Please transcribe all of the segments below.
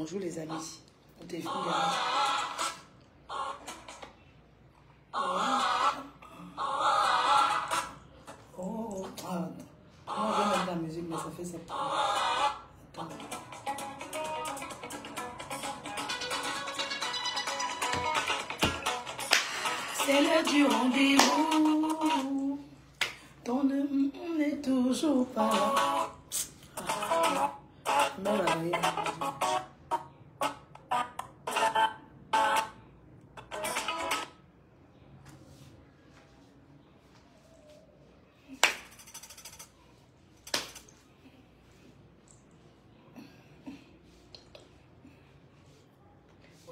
Bonjour les amis. Mon téléphone vient. Oh, ah, moi je vais mettre la musique, mais ça fait ça. Attends. C'est l'heure du rendez-vous. Ton n'est toujours pas là. Mais là,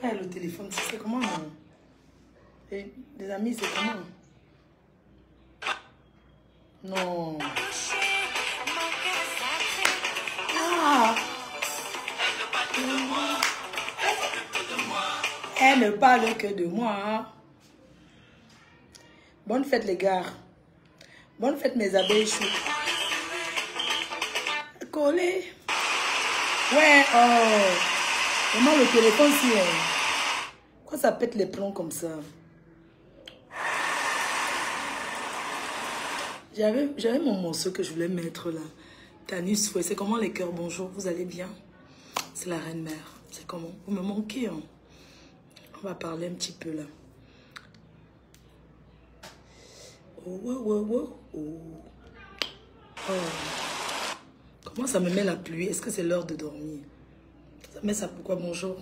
ouais, le téléphone, c'est comment non? Et les amis, c'est comment? Non. Ah. Elle ne parle que de moi. Bonne fête les gars. Bonne fête mes abeilles chou. Collé. Ouais, oh. Comment le téléphone si... Pourquoi ça pète les plombs comme ça? J'avais mon morceau que je voulais mettre là. Tanus Fouet. C'est comment les cœurs? Bonjour, vous allez bien? C'est la reine mère. C'est comment? Vous me manquez, hein? On va parler un petit peu là. Oh, oh, oh, oh, oh. Oh. Comment ça me met la pluie? Est-ce que c'est l'heure de dormir? Ça met ça pourquoi? Bonjour.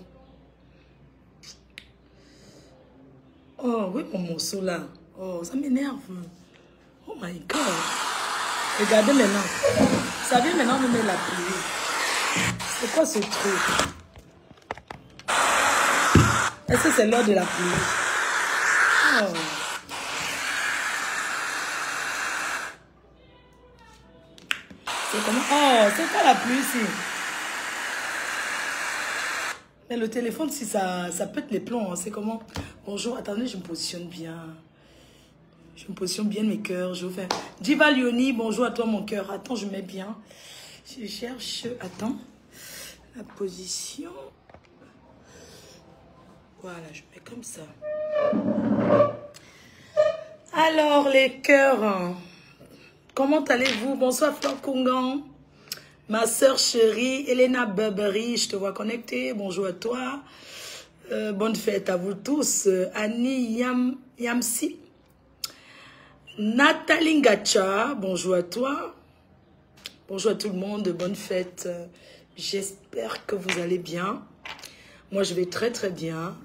Oh, oui, mon morceau là. Oh, ça m'énerve. Oh my God. Regardez maintenant. Vous savez, maintenant, on me met la pluie. C'est quoi ce truc? Est-ce que c'est l'heure de la pluie? Oh. C'est comment? Oh, c'est quoi la pluie ici? Mais le téléphone, si ça pète les plombs, hein, c'est comment? Bonjour, attendez, je me positionne bien. Je me positionne bien mes cœurs. Je vous fais... Diva Lioni, bonjour à toi mon cœur. Attends, je mets bien. Je cherche... Attends. La position. Voilà, je mets comme ça. Alors, les cœurs. Comment allez-vous? Bonsoir, Fleur Kungan. Ma soeur chérie, Elena Burberry, je te vois connectée. Bonjour à toi. Bonne fête à vous tous. Annie Yamsi. Nathalie Ngacha, bonjour à toi. Bonjour à tout le monde, bonne fête. J'espère que vous allez bien. Moi, je vais très très bien.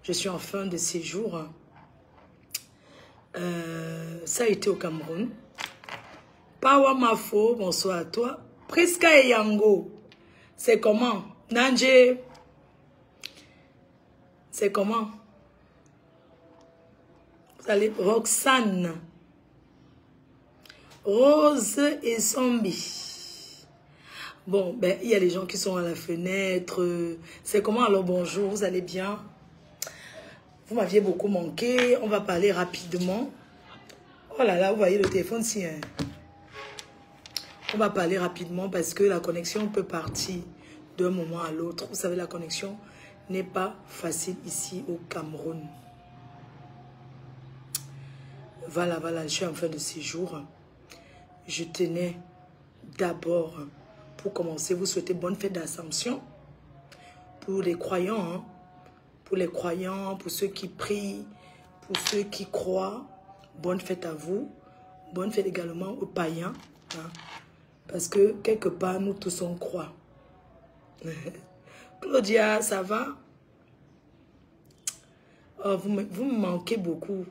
Je suis en fin de séjour. Ça a été au Cameroun. Pawa Mafo, bonsoir à toi. Priska et Yango, c'est comment? Nanje, c'est comment? Vous allez, Roxane. Rose et Zombie. Bon, ben, il y a des gens qui sont à la fenêtre. C'est comment alors? Bonjour, vous allez bien? Vous m'aviez beaucoup manqué. On va parler rapidement. Oh là là, vous voyez le téléphone si... Hein. On va parler rapidement parce que la connexion peut partir d'un moment à l'autre. Vous savez, la connexion n'est pas facile ici au Cameroun. Voilà, je suis en fin de séjour. Je tenais d'abord, pour commencer, vous souhaiter bonne fête d'Assomption pour les croyants, hein, pour les croyants, pour ceux qui prient, pour ceux qui croient. Bonne fête à vous. Bonne fête également aux païens. Hein, parce que quelque part, nous tous on croit. Claudia, ça va? Oh, vous me manquez beaucoup.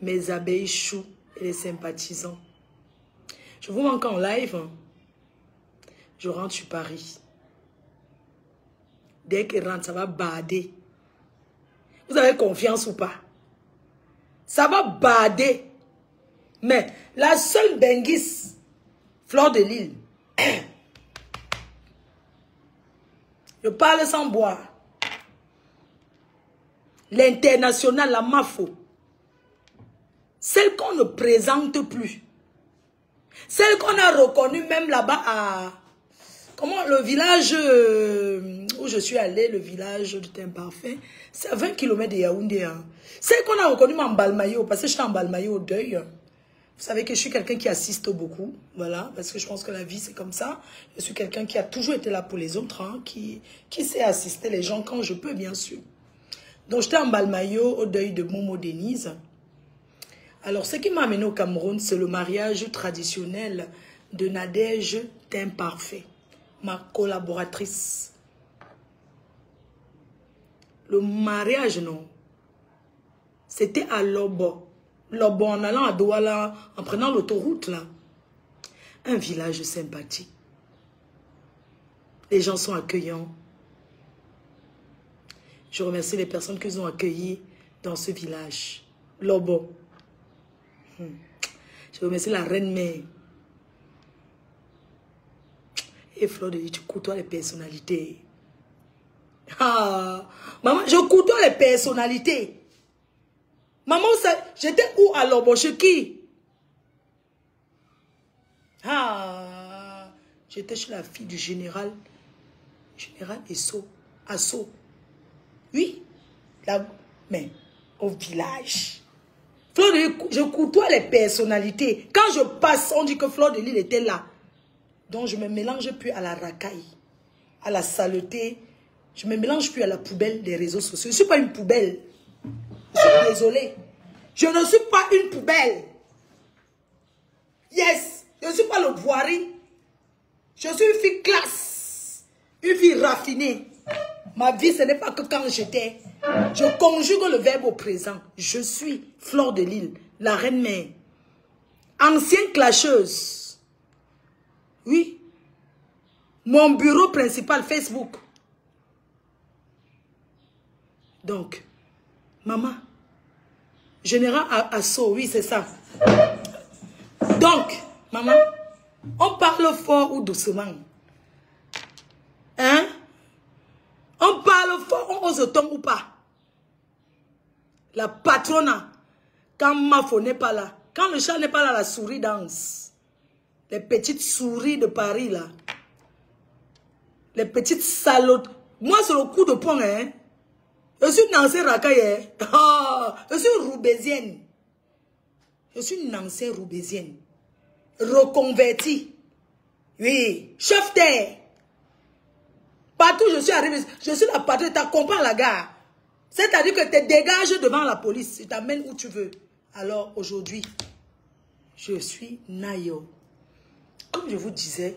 Mes abeilles choux et les sympathisants. Je vous manque en live. Hein. Je rentre sur Paris. Dès qu'il rentre, ça va bader. Vous avez confiance ou pas? Ça va bader. Mais la seule benguisse, Fleur de Lille. Je parle sans boire. L'international, la MAFO. Celle qu'on ne présente plus. Celle qu'on a reconnue même là-bas à... Comment le village où où je suis allée, le village de Timparfait, c'est à 20 km de Yaoundé. Hein. C'est qu'on a reconnu mon Balmayo, parce que j'étais en Balmayo au deuil. Vous savez que je suis quelqu'un qui assiste beaucoup, voilà, parce que je pense que la vie, c'est comme ça. Je suis quelqu'un qui a toujours été là pour les autres, hein, qui sait assister les gens quand je peux, bien sûr. Donc, j'étais en Balmayo au deuil de Momo Denise. Alors, ce qui m'a amené au Cameroun, c'est le mariage traditionnel de Nadège Timparfait, ma collaboratrice. Le mariage, non. C'était à Lobo. Lobo, en allant à Douala, en prenant l'autoroute, là. Un village sympathique. Les gens sont accueillants. Je remercie les personnes qu'ils ont accueillies dans ce village. Lobo. Je remercie la reine-mère. Et Fleur de Lys, tu côtoies les personnalités. Ah, maman, je côtoie les personnalités. Maman, j'étais où à Lobo, chez qui? Ah, j'étais chez la fille du général Asso. Oui, là, mais au village. Fleur de Lys, je côtoie les personnalités. Quand je passe, on dit que Fleur de Lys était là. Donc, je ne me mélange plus à la racaille, à la saleté. Je ne me mélange plus à la poubelle des réseaux sociaux. Je ne suis pas une poubelle. Je suis désolée. Je ne suis pas une poubelle. Yes. Je ne suis pas le boirie. Je suis une fille classe. Une fille raffinée. Ma vie, ce n'est pas que quand j'étais. Je conjugue le verbe au présent. Je suis Fleur de Lys, la reine-mère. Ancienne clasheuse. Oui. Mon bureau principal, Facebook. Donc, maman, général Asso, oui, c'est ça. Donc, maman, on parle fort ou doucement? Hein? On parle fort, on ose tomber ou pas? La patronne, quand Mafo n'est pas là, quand le chat n'est pas là, la souris danse. Les petites souris de Paris, là. Les petites salotes. Moi, c'est le coup de poing, hein. Je suis une ancienne racaille. Oh, je suis roubaisienne. Je suis une ancienne roubaisienne. Reconvertie. Oui. Chef-terre. Partout je suis arrivé, je suis la patronne, tu t'accompagnes à la gare. C'est-à-dire que tu te dégages devant la police. Tu t'amènes où tu veux. Alors aujourd'hui, je suis Nayo. Comme je vous disais,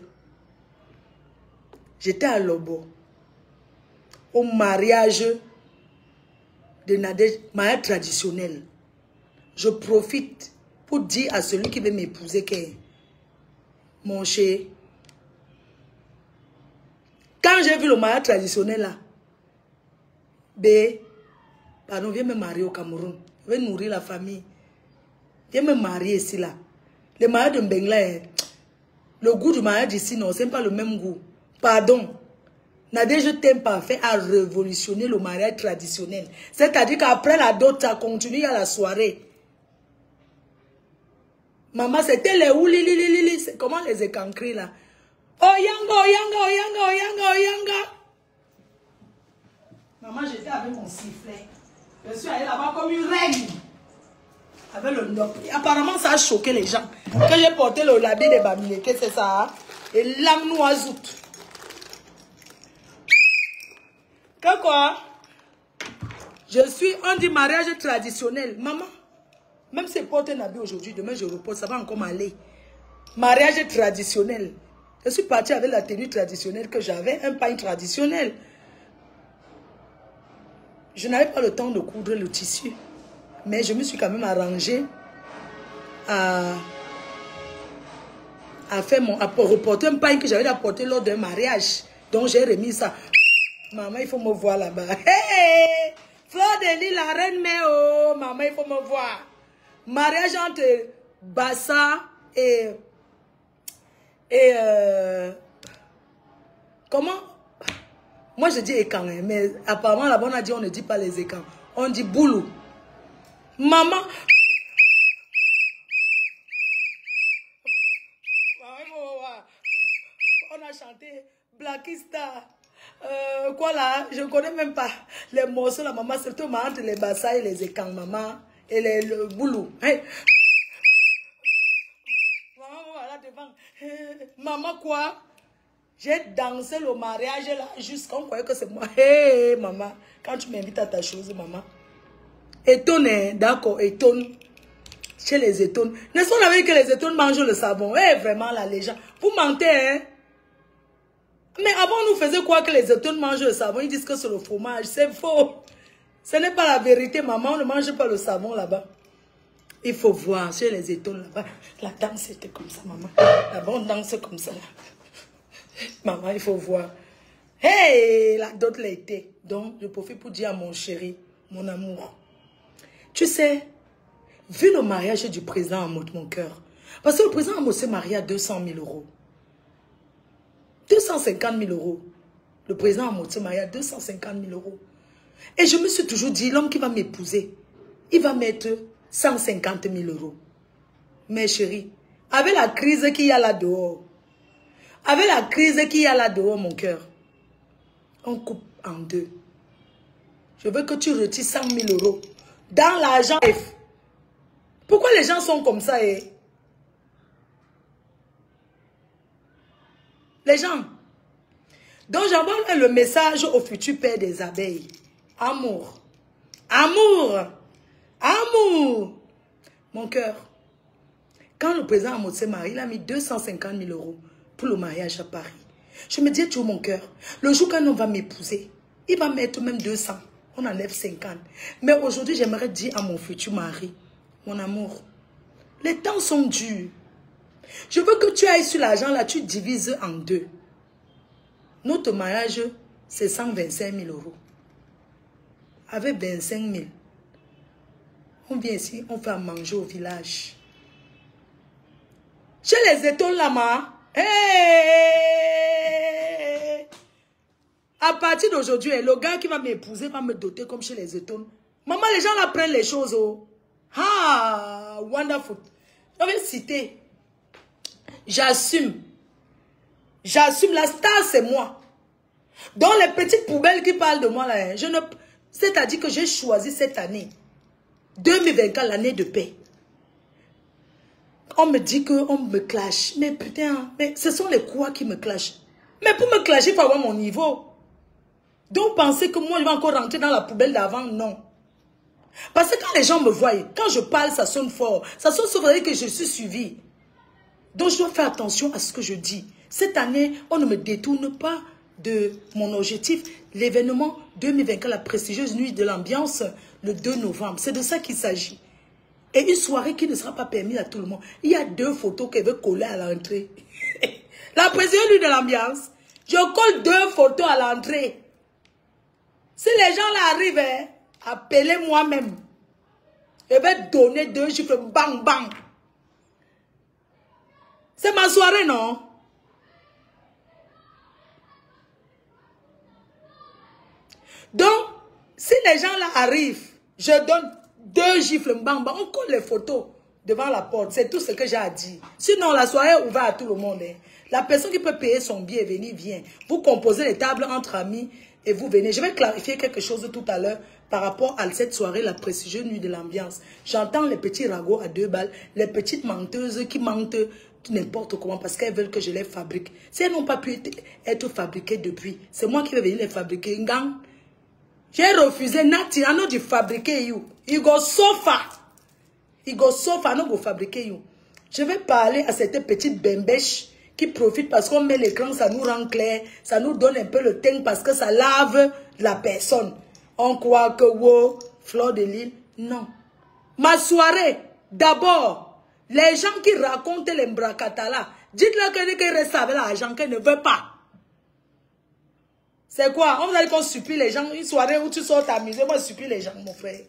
j'étais à Lobo. Au mariage de Nadège, mariage traditionnel. Je profite pour dire à celui qui veut m'épouser que, mon chéri, quand j'ai vu le mariage traditionnel là, pardon, viens me marier au Cameroun. Je vais nourrir la famille. Viens me marier ici là. Le mariage de Mbengla, le goût du mariage ici, non, c'est pas le même goût. Pardon. Nadège Timparfait a révolutionné le mariage traditionnel. C'est-à-dire qu'après la dot, ça continue à la soirée. Maman, c'était les oulililili. Comment les écancrer là? Oyanga, oyanga, oyanga, oyanga, oyanga. Maman, j'étais avec mon sifflet. Je suis allée là-bas comme une reine. Avec le nop. Apparemment, ça a choqué les gens. Quand j'ai porté le labé de Bamileke, c'est ça. Hein? Et l'âme noisout. Que quoi? Je suis, on dit mariage traditionnel. Maman, même si je porte un habit aujourd'hui, demain je repose, ça va encore m'aller. Mariage traditionnel. Je suis partie avec la tenue traditionnelle que j'avais, un pain traditionnel. Je n'avais pas le temps de coudre le tissu. Mais je me suis quand même arrangée à reporter un pain que j'avais apporté lors d'un mariage. Donc j'ai remis ça. Maman, il faut me voir là-bas. Hey! Fleur de Lys, la reine, mais oh, maman, il faut me voir. Mariage entre Bassa et comment? Moi, je dis écan, mais apparemment, là-bas, on a dit, on ne dit pas les écans. On dit boulou. Maman. On a chanté Blackista. Quoi là? Je ne connais même pas les morceaux, la maman, surtout entre les bassas et les écans, maman, et le boulot. Hey. Maman, voilà devant. Maman, quoi? J'ai dansé le mariage là, jusqu'à on croyait que c'est moi. Hé, maman, quand tu m'invites à ta chose, maman. Étonne, hein, d'accord, étonne. Chez les étonnes. N'est-ce pas que les étonnes mangent le savon? Eh, vraiment, là, les gens. Vous mentez, hein? Mais avant, on nous faisait croire que les étonnes mangent le savon. Ils disent que c'est le fromage. C'est faux. Ce n'est pas la vérité, maman. On ne mange pas le savon là-bas. Il faut voir chez les étonnes là-bas. La danse était comme ça, maman. Là-bas, on danse comme ça. Maman, il faut voir. Hey, la dot l'a été. Donc, je profite pour dire à mon chéri, mon amour. Tu sais, vu le mariage du président Amout, mon cœur. Parce que le président Amout s'est marié à 200 000 euros. 250 000 euros. Le président Amout s'est marié à 250 000 euros. Et je me suis toujours dit, l'homme qui va m'épouser, il va mettre 150 000 euros. Mais chérie, avec la crise qu'il y a là-dehors, mon cœur, on coupe en deux. Je veux que tu retires 100 000 euros dans l'argent. Pourquoi les gens sont comme ça, eh? Les gens. Donc j'envoie le message au futur père des abeilles. Amour. Amour. Amour. Mon cœur. Quand le président Amout s'est marié, il a mis 250 000 euros pour le mariage à Paris. Je me dis, tu vois mon cœur, le jour qu'un homme va m'épouser, il va mettre même 200. On enlève 50. Mais aujourd'hui, j'aimerais dire à mon futur mari, mon amour, les temps sont durs. Je veux que tu ailles sur l'argent là, tu divises en deux. Notre mariage, c'est 125 000 euros. Avec 25 000, on vient ici, on fait à manger au village. Chez les étoiles là-bas, hey! À partir d'aujourd'hui, le gars qui va m'épouser va me doter comme chez les étoiles. Maman, les gens là prennent les choses. Oh. Ah, wonderful. Je vais citer. J'assume. J'assume. La star, c'est moi. Donc, les petites poubelles qui parlent de moi, là, je ne... c'est-à-dire que j'ai choisi cette année, 2024, l'année de paix. On me dit qu'on me clash. Mais putain, mais ce sont les quoi qui me clashent. Mais pour me clasher, il faut avoir mon niveau. Donc, pensez que moi, je vais encore rentrer dans la poubelle d'avant, non. Parce que quand les gens me voient, quand je parle, ça sonne fort. Ça sonne fort que je suis suivi. Donc, je dois faire attention à ce que je dis. Cette année, on ne me détourne pas de mon objectif. L'événement 2024, la prestigieuse nuit de l'ambiance, le 2 novembre. C'est de ça qu'il s'agit. Et une soirée qui ne sera pas permise à tout le monde. Il y a 2 photos qu'elle veut coller à l'entrée. La prestigieuse nuit de l'ambiance. Je colle 2 photos à l'entrée. Si les gens là arrivent, hein, appelez moi-même. Je vais donner 2 chiffres, bang, bang. C'est ma soirée, non? Donc, si les gens là arrivent, je donne 2 gifles, bang, bang. On colle les photos devant la porte. C'est tout ce que j'ai à dire. Sinon, la soirée est ouverte à tout le monde. Hein. La personne qui peut payer son billet et venir, vient. Vous composez les tables entre amis et vous venez. Je vais clarifier quelque chose tout à l'heure par rapport à cette soirée, la prestigieuse nuit de l'ambiance. J'entends les petits ragots à 2 balles, les petites menteuses qui mentent n'importe comment parce qu'elles veulent que je les fabrique. Si elles n'ont pas pu être fabriquées depuis, c'est moi qui vais venir les fabriquer. J'ai refusé, Nati, I know de fabriquer you. You go so far. You go so far, I know go fabriquer you. Je vais parler à cette petite bembèche qui profite parce qu'on met l'écran, ça nous rend clair, ça nous donne un peu le teint parce que ça lave la personne. On croit que, wow, fleur de l'île, non. Ma soirée, d'abord, les gens qui racontent les mbracatala, dites-leur qu'elle reste avec l'argent qu'elle ne veut pas. C'est quoi? On va dire qu'on supplie les gens, une soirée où tu sors t'amuser, moi je supplie les gens, mon frère.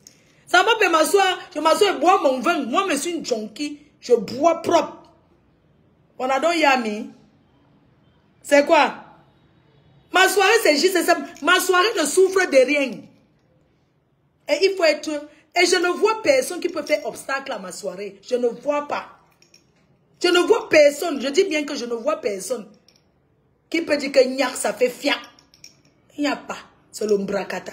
Ça va pas m'asseoir, je m'assois et bois mon vin. Moi, je suis une junkie, je bois propre. On a donc yami. C'est quoi? Ma soirée, c'est juste ça. Ma soirée ne souffre de rien. Et il faut être... Et je ne vois personne qui peut faire obstacle à ma soirée. Je ne vois pas. Je ne vois personne. Je dis bien que je ne vois personne qui peut dire que Niak, ça fait fiac. Il n'y a pas. C'est l'ombrakata.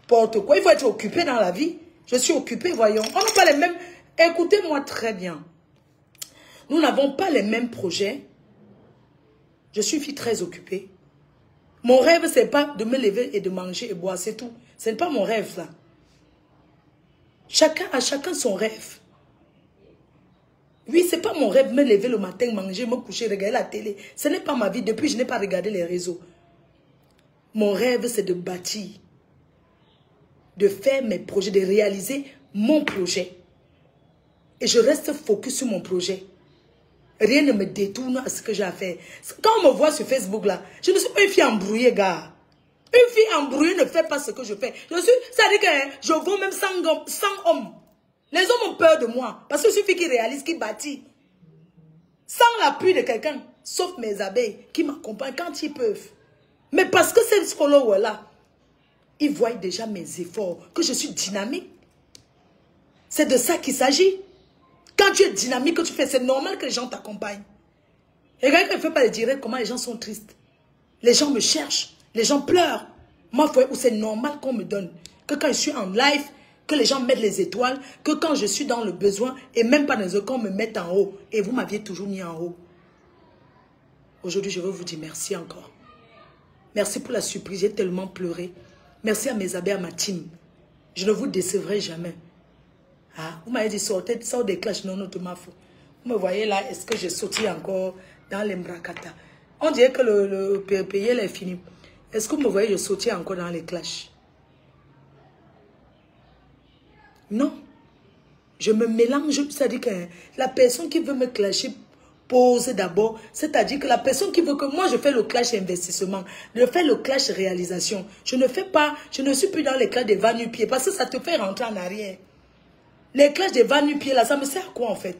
Porte quoi. Il faut être occupé dans la vie. Je suis occupé, voyons. On n'a pas les mêmes... Écoutez-moi très bien. Nous n'avons pas les mêmes projets. Je suis fille très occupée. Mon rêve, ce n'est pas de me lever et de manger et boire, c'est tout. Ce n'est pas mon rêve, là. Chacun a chacun son rêve. Oui, ce n'est pas mon rêve, me lever le matin, manger, me coucher, regarder la télé. Ce n'est pas ma vie. Depuis, je n'ai pas regardé les réseaux. Mon rêve, c'est de bâtir, de faire mes projets, de réaliser mon projet. Et je reste focus sur mon projet. Rien ne me détourne à ce que j'ai à faire. Quand on me voit sur Facebook, là, je ne suis pas une fille embrouillée, gars. Une fille embrouillée ne fait pas ce que je fais. C'est-à-dire que je vaux même 100 hommes. Les hommes ont peur de moi. Parce que je suis une fille qui réalise, qui bâtit. Sans l'appui de quelqu'un, sauf mes abeilles, qui m'accompagnent quand ils peuvent. Mais parce que ces followers-là, ils voient déjà mes efforts, que je suis dynamique. C'est de ça qu'il s'agit. Quand tu es dynamique, que tu fais, c'est normal que les gens t'accompagnent. Et regarde quand il ne fait pas le direct, comment les gens sont tristes. Les gens me cherchent, les gens pleurent. Moi, c'est normal qu'on me donne. Que quand je suis en live, que les gens mettent les étoiles, que quand je suis dans le besoin, et même pas dans les autres, qu'on me mette en haut. Et vous m'aviez toujours mis en haut. Aujourd'hui, je veux vous dire merci encore. Merci pour la surprise, j'ai tellement pleuré. Merci à mes abeilles, à ma team. Je ne vous décevrai jamais. Ah, vous m'avez dit, sort des clashs, non, de ma faute. Vous me voyez là, est-ce que j'ai sauté encore dans les mbrakata? On dirait que le payer est fini. Est-ce que vous me voyez, je sautais encore dans les clashs? Non. Je me mélange, c'est-à-dire que la personne qui veut me clasher pose d'abord, c'est-à-dire que la personne qui veut que moi je fais le clash investissement, je fais le clash réalisation. Je ne fais pas, je ne suis plus dans les clashs des va-nu-pieds parce que ça te fait rentrer en arrière. Les clashs des va-nu-pieds là, ça me sert à quoi en fait?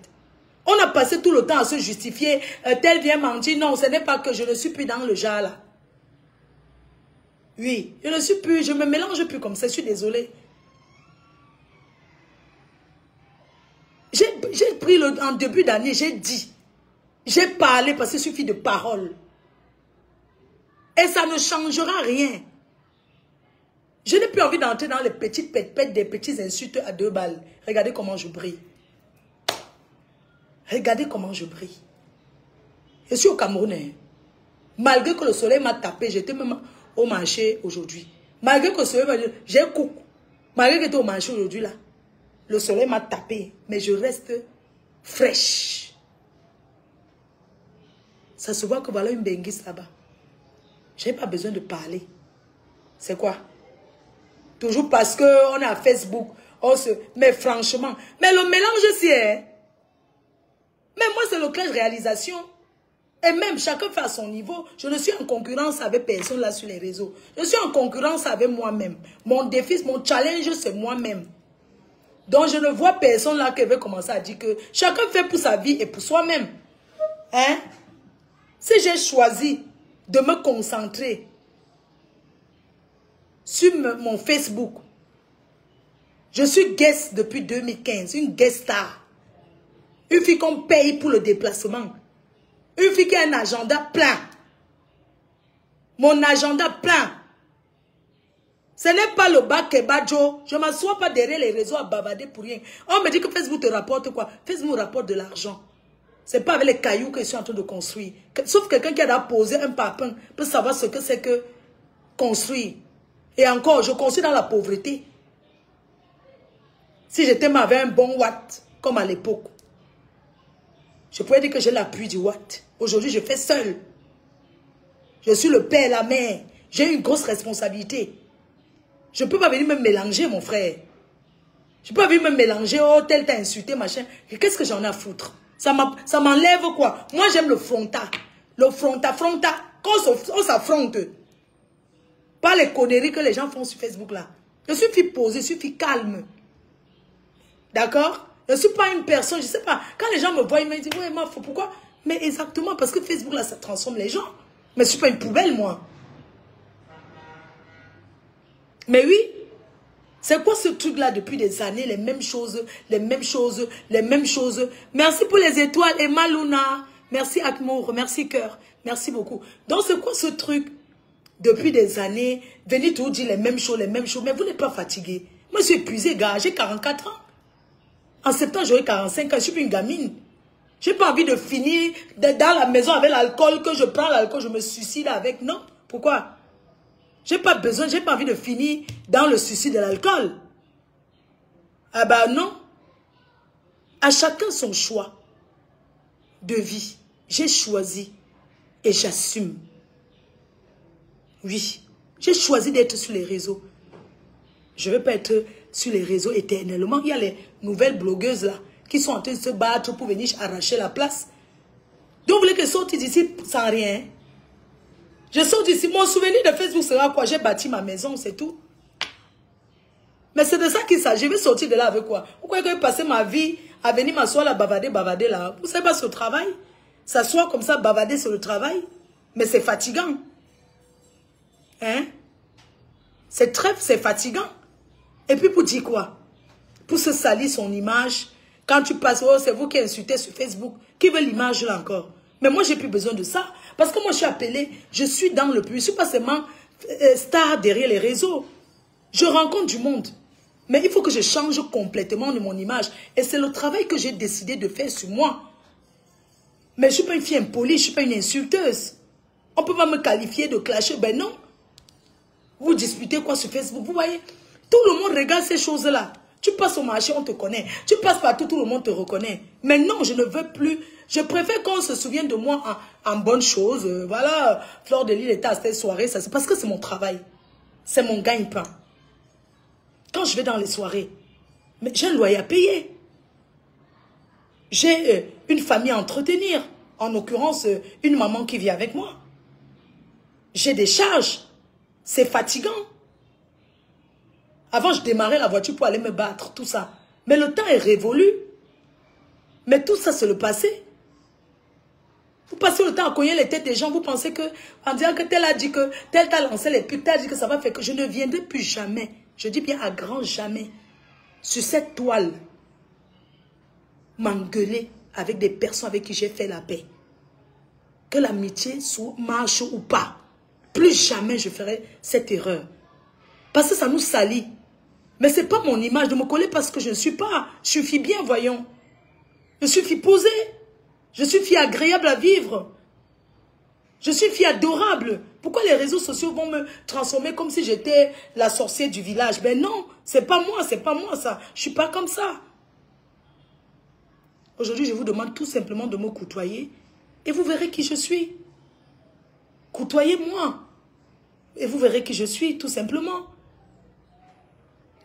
On a passé tout le temps à se justifier, tel vient mentir. Non, ce n'est pas que je ne suis plus dans le genre là. Oui, je ne suis plus, je me mélange plus comme ça, je suis désolée. J'ai pris en début d'année, j'ai dit, j'ai parlé parce qu'il suffit de paroles. Et ça ne changera rien. Je n'ai plus envie d'entrer dans les petites pètes, des petites insultes à 2 balles. Regardez comment je brille. Regardez comment je brille. Je suis au Cameroun. Malgré que le soleil m'a tapé, j'étais même au marché aujourd'hui. Malgré que le soleil m'a dit, j'ai coucou. Malgré que j'étais au marché aujourd'hui là, le soleil m'a tapé, mais je reste fraîche. Ça se voit que voilà une benguisse là-bas. Je n'ai pas besoin de parler. C'est quoi? Toujours parce qu'on est à Facebook. Mais franchement, mais le mélange c'est... Mais moi c'est le clash réalisation. Et même chacun fait à son niveau. Je ne suis en concurrence avec personne là sur les réseaux. Je suis en concurrence avec moi-même. Mon défi, mon challenge c'est moi-même. Donc je ne vois personne là qui veut commencer à dire que chacun fait pour sa vie et pour soi-même. Hein? Si j'ai choisi de me concentrer sur mon Facebook, je suis guest depuis 2015, une guest star. Une fille qu'on paye pour le déplacement. Une fille qui a un agenda plein. Mon agenda plein. Ce n'est pas le bac et badjo. Je ne m'assois pas derrière les réseaux à bavarder pour rien. On me dit que Facebook te rapporte quoi? Facebook rapporte de l'argent. Ce n'est pas avec les cailloux que je suis en train de construire. Sauf quelqu'un qui a posé un papin pour savoir ce que c'est que construire. Et encore, je construis dans la pauvreté. Si j'étais avec un bon watt, comme à l'époque, je pourrais dire que j'ai l'appui du watt. Aujourd'hui, je fais seul. Je suis le père et la mère. J'ai une grosse responsabilité. Je ne peux pas venir me mélanger, mon frère. Je ne peux pas venir me mélanger. Oh, tel t'a insulté, machin. Qu'est-ce que j'en ai à foutre? Ça m'enlève quoi? Moi, j'aime le frontal. Le frontal. Quand on s'affronte. Pas les conneries que les gens font sur Facebook là. Je suis fille posée, je suis fille calme. D'accord? Je ne suis pas une personne, je ne sais pas. Quand les gens me voient, ils me disent, ouais, pourquoi? Mais exactement, parce que Facebook là, ça transforme les gens. Mais je ne suis pas une poubelle, moi. Mais oui, c'est quoi ce truc-là depuis des années? Les mêmes choses, les mêmes choses, les mêmes choses. Merci pour les étoiles, Emma Luna. Merci Akmour, merci Cœur. Merci beaucoup. Donc c'est quoi ce truc? depuis des années, venir toujours dire les mêmes choses, mais vous n'êtes pas fatigué. Moi, je suis épuisé, gars, j'ai 44 ans. En septembre, j'aurai 45 ans, je suis plus une gamine. J'ai pas envie de finir dans la maison avec l'alcool, que je prends l'alcool, je me suicide avec. Non, pourquoi? J'ai pas besoin, j'ai pas envie de finir dans le suicide de l'alcool. Ah bah non. À chacun son choix de vie. J'ai choisi et j'assume. Oui, j'ai choisi d'être sur les réseaux. Je ne veux pas être sur les réseaux éternellement. Il y a les nouvelles blogueuses là qui sont en train de se battre pour venir arracher la place. Donc vous voulez que je sorte d'ici sans rien? Je sors d'ici, mon souvenir de Facebook sera quoi? J'ai bâti ma maison, c'est tout. Mais c'est de ça qu'il s'agit. Je vais sortir de là avec quoi? Pourquoi je vais passer ma vie à venir m'asseoir là, bavader là? Vous savez pas sur le travail? S'asseoir comme ça, bavader sur le travail? Mais c'est fatigant. Hein? C'est fatigant. Et puis pour dire quoi? Pour se salir son image. Quand tu passes, oh, c'est vous qui insultez sur Facebook. Qui veut l'image là encore? Mais moi, j'ai plus besoin de ça. Parce que moi, je suis appelée, je suis dans le public. Je ne suis pas seulement star derrière les réseaux. Je rencontre du monde. Mais il faut que je change complètement de mon image. Et c'est le travail que j'ai décidé de faire sur moi. Mais je ne suis pas une fille impolie, je ne suis pas une insulteuse. On ne peut pas me qualifier de clasher. Ben non. Vous disputez quoi sur Facebook? Vous voyez? Tout le monde regarde ces choses-là. Tu passes au marché, on te connaît. Tu passes partout, tout le monde te reconnaît. Mais non, je ne veux plus. Je préfère qu'on se souvienne de moi en bonnes choses. Voilà, Fleur de Lys était à cette soirée. C'est parce que c'est mon travail. C'est mon gagne-pain. Quand je vais dans les soirées, mais j'ai un loyer à payer. J'ai une famille à entretenir. En l'occurrence, une maman qui vit avec moi. J'ai des charges. C'est fatigant. Avant, je démarrais la voiture pour aller me battre, tout ça. Mais le temps est révolu. Mais tout ça, c'est le passé. Vous passez le temps à cogner les têtes des gens, vous pensez que, en disant que tel a dit que, tel t'a lancé les pubs, tel a dit que ça va faire que je ne viendrai plus jamais. Je dis bien à grand jamais. Sur cette toile, m'engueuler avec des personnes avec qui j'ai fait la paix. Que l'amitié marche ou pas. Plus jamais je ferai cette erreur. Parce que ça nous salit. Mais ce n'est pas mon image de me coller parce que je ne suis pas. Je suis fille bien, voyons. Je suis fille posée. Je suis fille agréable à vivre. Je suis fille adorable. Pourquoi les réseaux sociaux vont me transformer comme si j'étais la sorcière du village? Ben non, c'est pas moi ça. Je suis pas comme ça. Aujourd'hui, je vous demande tout simplement de me côtoyer et vous verrez qui je suis. Côtoyez-moi et vous verrez qui je suis, tout simplement.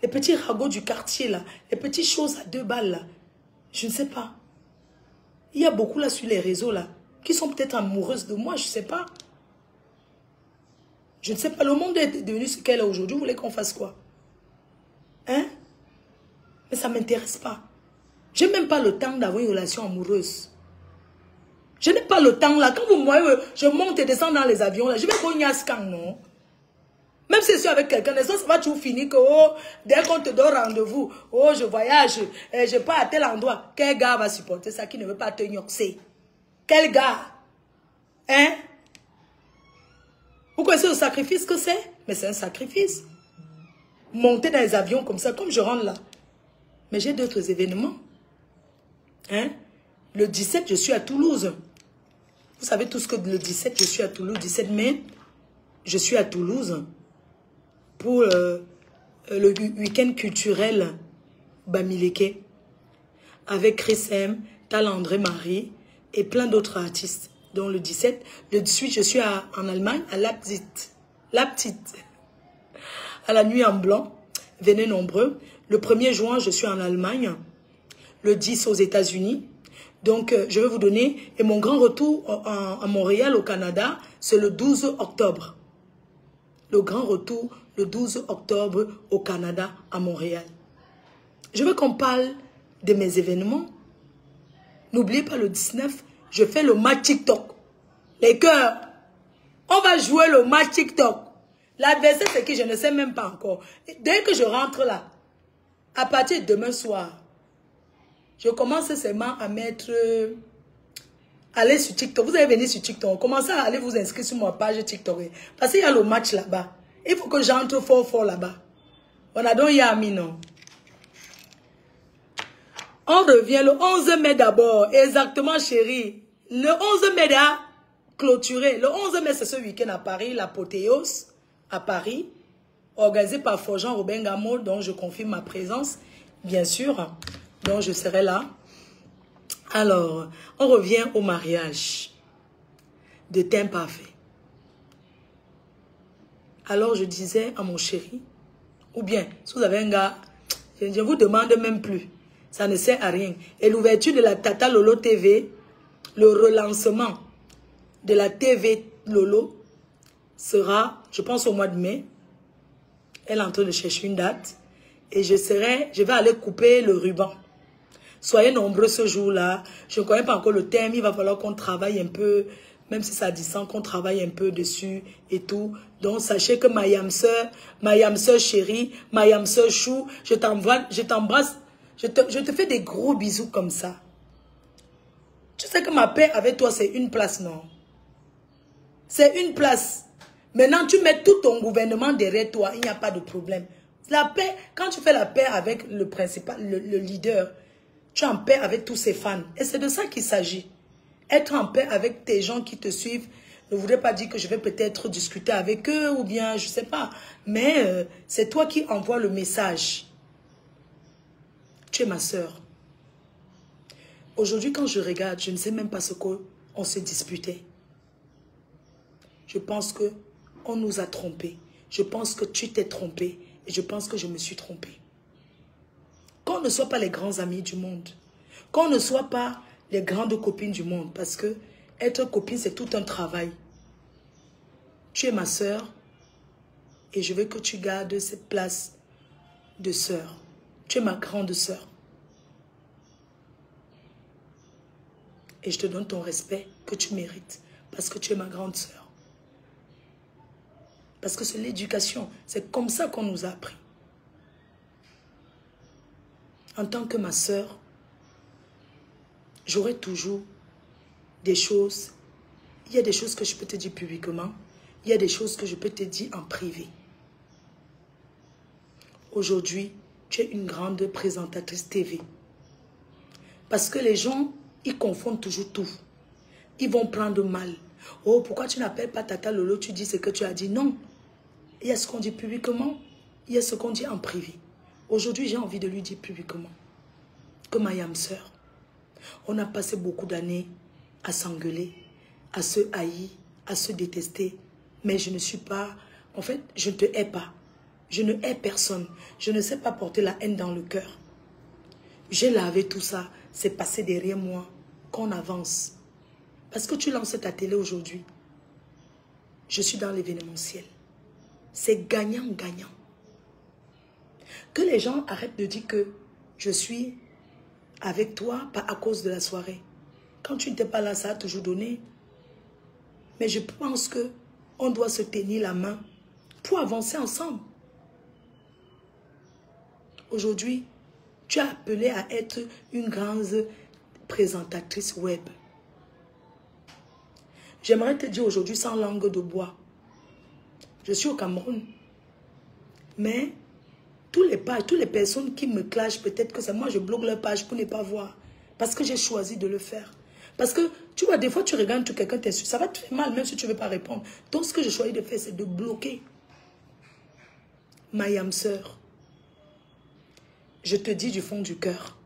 Les petits ragots du quartier, là, les petites choses à 2 balles, là, je ne sais pas. Il y a beaucoup là sur les réseaux, là, qui sont peut-être amoureuses de moi, je ne sais pas. Je ne sais pas, le monde est devenu ce qu'elle est aujourd'hui, vous voulez qu'on fasse quoi? Hein? Mais ça ne m'intéresse pas. Je n'ai même pas le temps d'avoir une relation amoureuse. Je n'ai pas le temps là. Quand vous me voyez, je monte et descends dans les avions là. Je vais pas au Nyaskan, non? Même si je suis avec quelqu'un, ça va toujours finir que oh, dès qu'on te donne rendez-vous, oh, je voyage, je pars à tel endroit. Quel gars va supporter ça qui ne veut pas te gnoxer? Quel gars? Hein? Vous connaissez le sacrifice que c'est? Mais c'est un sacrifice. Monter dans les avions comme ça, comme je rentre là. Mais j'ai d'autres événements. Hein? Le 17, je suis à Toulouse. Vous savez tous que le 17, je suis à Toulouse. 17 mai, je suis à Toulouse pour le week-end culturel Bamileke avec Chris M, Tal André Marie et plein d'autres artistes. Donc le 17, le 18, je suis en Allemagne, à Leipzig. À la nuit en blanc. Venez nombreux. Le 1er juin, je suis en Allemagne. Le 10 aux États-Unis. Donc, je vais vous donner... Et mon grand retour à Montréal, au Canada, c'est le 12 octobre. Le grand retour, le 12 octobre, au Canada, à Montréal. Je veux qu'on parle de mes événements. N'oubliez pas, le 19, je fais le match TikTok. Les cœurs, on va jouer le match TikTok. L'adversaire, c'est qui? Je ne sais même pas encore. Dès que je rentre là, à partir de demain soir, je commence seulement à mettre allez sur TikTok. Vous allez venir sur TikTok. Commencez à aller vous inscrire sur ma page TikTok. Parce qu'il y a le match là-bas. Il faut que j'entre fort là-bas. On a donc Yami, non? On revient le 11 mai d'abord. Exactement, chérie. Le 11 mai a clôturé. Le 11 mai, c'est ce week-end à Paris. L'apothéose à Paris. Organisé par Forgeant Robin Gamo, dont je confirme ma présence. Bien sûr. Donc, je serai là. Alors, on revient au mariage de Teint Parfait. Alors, je disais à mon chéri, ou bien, si vous avez un gars, je ne vous demande même plus. Ça ne sert à rien. Et l'ouverture de la Tata Lolo TV, le relancement de la TV Lolo sera, je pense, au mois de mai. Elle est en train de chercher une date. Et je vais aller couper le ruban. Soyez nombreux ce jour-là. Je ne connais pas encore le thème. Il va falloir qu'on travaille un peu, même si ça descend, qu'on travaille un peu dessus et tout. Donc, sachez que ma yam sœur chérie, ma yam sœur chou, je t'embrasse, je te fais des gros bisous comme ça. Tu sais que ma paix avec toi, c'est une place, non? C'est une place. Maintenant, tu mets tout ton gouvernement derrière toi, il n'y a pas de problème. La paix, quand tu fais la paix avec le principal, le leader, tu es en paix avec tous ses fans. Et c'est de ça qu'il s'agit. Être en paix avec tes gens qui te suivent ne voudrait pas dire que je vais peut-être discuter avec eux ou bien, je ne sais pas. Mais c'est toi qui envoies le message. Tu es ma sœur. Aujourd'hui, quand je regarde, je ne sais même pas ce qu'on se disputait. Je pense qu'on nous a trompés. Je pense que tu t'es trompé. Et je pense que je me suis trompée. Qu'on ne soit pas les grands amis du monde. Qu'on ne soit pas les grandes copines du monde. Parce que être copine, c'est tout un travail. Tu es ma sœur. Et je veux que tu gardes cette place de sœur. Tu es ma grande sœur. Et je te donne ton respect que tu mérites. Parce que tu es ma grande sœur. Parce que c'est l'éducation. C'est comme ça qu'on nous a appris. En tant que ma sœur, j'aurai toujours des choses. Il y a des choses que je peux te dire publiquement. Il y a des choses que je peux te dire en privé. Aujourd'hui, tu es une grande présentatrice TV. Parce que les gens, ils confondent toujours tout. Ils vont prendre mal. Oh, pourquoi tu n'appelles pas Tata Lolo? Tu dis ce que tu as dit. Non. Il y a ce qu'on dit publiquement. Il y a ce qu'on dit en privé. Aujourd'hui, j'ai envie de lui dire publiquement que ma yam sœur, on a passé beaucoup d'années à s'engueuler, à se haïr, à se détester. Mais je ne suis pas... En fait, je ne te hais pas. Je ne hais personne. Je ne sais pas porter la haine dans le cœur. J'ai lavé tout ça. C'est passé derrière moi. Qu'on avance. Parce que tu lances ta télé aujourd'hui. Je suis dans l'événementiel. C'est gagnant-gagnant. Que les gens arrêtent de dire que je suis avec toi, pas à cause de la soirée. Quand tu n'étais pas là, ça a toujours donné. Mais je pense qu'on doit se tenir la main pour avancer ensemble. Aujourd'hui, tu as appelé à être une grande présentatrice web. J'aimerais te dire aujourd'hui sans langue de bois. Je suis au Cameroun. Mais toutes les personnes qui me clashent, peut-être que c'est moi, je bloque leur page pour ne pas voir. Parce que j'ai choisi de le faire. Parce que, tu vois, des fois, tu regardes quelqu'un t'insulte. Ça va te faire mal, même si tu ne veux pas répondre. Donc, ce que j'ai choisi de faire, c'est de bloquer. Ma yam sœur, je te dis du fond du cœur,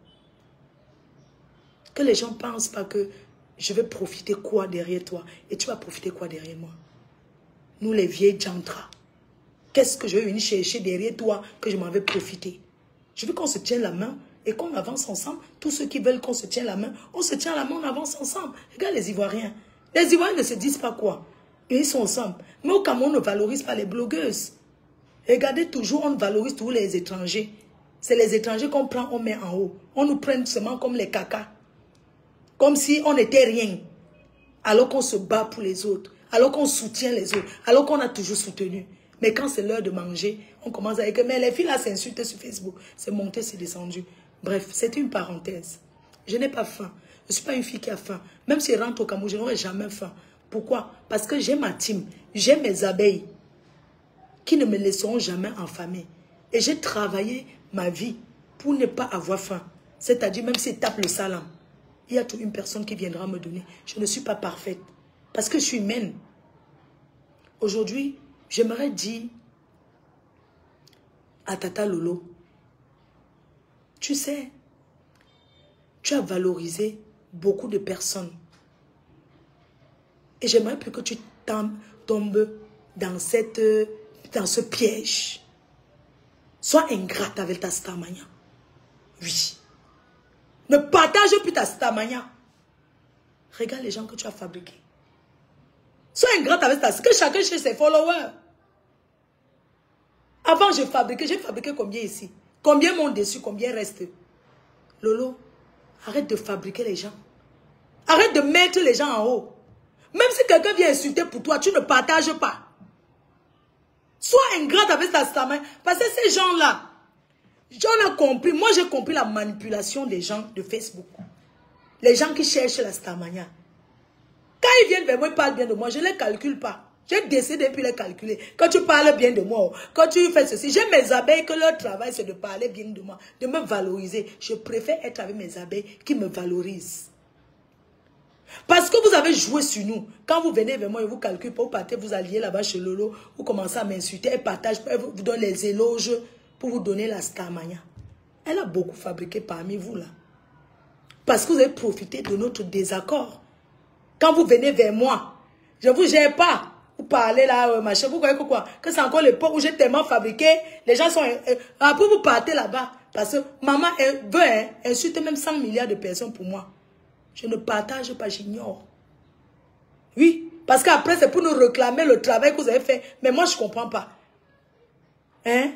que les gens ne pensent pas que je vais profiter quoi derrière toi. Et tu vas profiter quoi derrière moi? Nous, les vieilles jantras. Qu'est-ce que je vais venir chercher derrière toi que je m'en vais profiter? Je veux qu'on se tienne la main et qu'on avance ensemble. Tous ceux qui veulent qu'on se tienne la main, on se tient la main, on avance ensemble. Regarde les Ivoiriens. Les Ivoiriens ne se disent pas quoi. Ils sont ensemble. Mais au Cameroun, on ne valorise pas les blogueuses. Regardez toujours, on valorise tous les étrangers. C'est les étrangers qu'on prend, on met en haut. On nous prend seulement comme les cacas. Comme si on n'était rien. Alors qu'on se bat pour les autres. Alors qu'on soutient les autres. Alors qu'on a toujours soutenu. Mais quand c'est l'heure de manger, on commence à dire que mais les filles là s'insultent sur Facebook. C'est monté, c'est descendu. Bref, c'est une parenthèse. Je n'ai pas faim. Je ne suis pas une fille qui a faim. Même si je rentre au Cameroun, je n'aurai jamais faim. Pourquoi? Parce que j'ai ma team, j'ai mes abeilles qui ne me laisseront jamais enfamer. Et j'ai travaillé ma vie pour ne pas avoir faim. C'est-à-dire, même si je tape le salam, il y a toujours une personne qui viendra me donner. Je ne suis pas parfaite. Parce que je suis humaine. Aujourd'hui, j'aimerais dire à Tata Lolo, tu sais, tu as valorisé beaucoup de personnes. Et j'aimerais plus que tu tombes dans ce piège. Sois ingrate avec ta stamania. Oui. Ne partage plus ta stamania. Regarde les gens que tu as fabriqués. Sois ingrate avec ta... Que chacun chez ses followers. Avant, j'ai fabriqué combien ici? Combien m'ont déçu? Combien reste? Lolo, arrête de fabriquer les gens. Arrête de mettre les gens en haut. Même si quelqu'un vient insulter pour toi, tu ne partages pas. Sois ingrate avec ta stamina. Parce que ces gens-là, j'en ai compris. Moi, j'ai compris la manipulation des gens de Facebook. Les gens qui cherchent la stamina. Quand ils viennent vers moi, ils parlent bien de moi. Je ne les calcule pas. J'ai décidé de les calculer. Quand tu parles bien de moi, quand tu fais ceci, j'ai mes abeilles que leur travail c'est de parler bien de moi, de me valoriser. Je préfère être avec mes abeilles qui me valorisent. Parce que vous avez joué sur nous. Quand vous venez vers moi et vous calculez pas, vous partez, vous alliez là-bas chez Lolo, vous commencez à m'insulter, elle partage, elle vous donne les éloges pour vous donner la stamania. Elle a beaucoup fabriqué parmi vous là. Parce que vous avez profité de notre désaccord. Quand vous venez vers moi, je ne vous gère pas. Vous parlez là, machin, vous croyez que quoi? Que c'est encore l'époque où j'ai tellement fabriqué, les gens sont... après vous partez là-bas. Parce que maman veut insulter même 100 milliards de personnes pour moi. Je ne partage pas, j'ignore. Oui, parce qu'après c'est pour nous réclamer le travail que vous avez fait. Mais moi je ne comprends pas. Hein?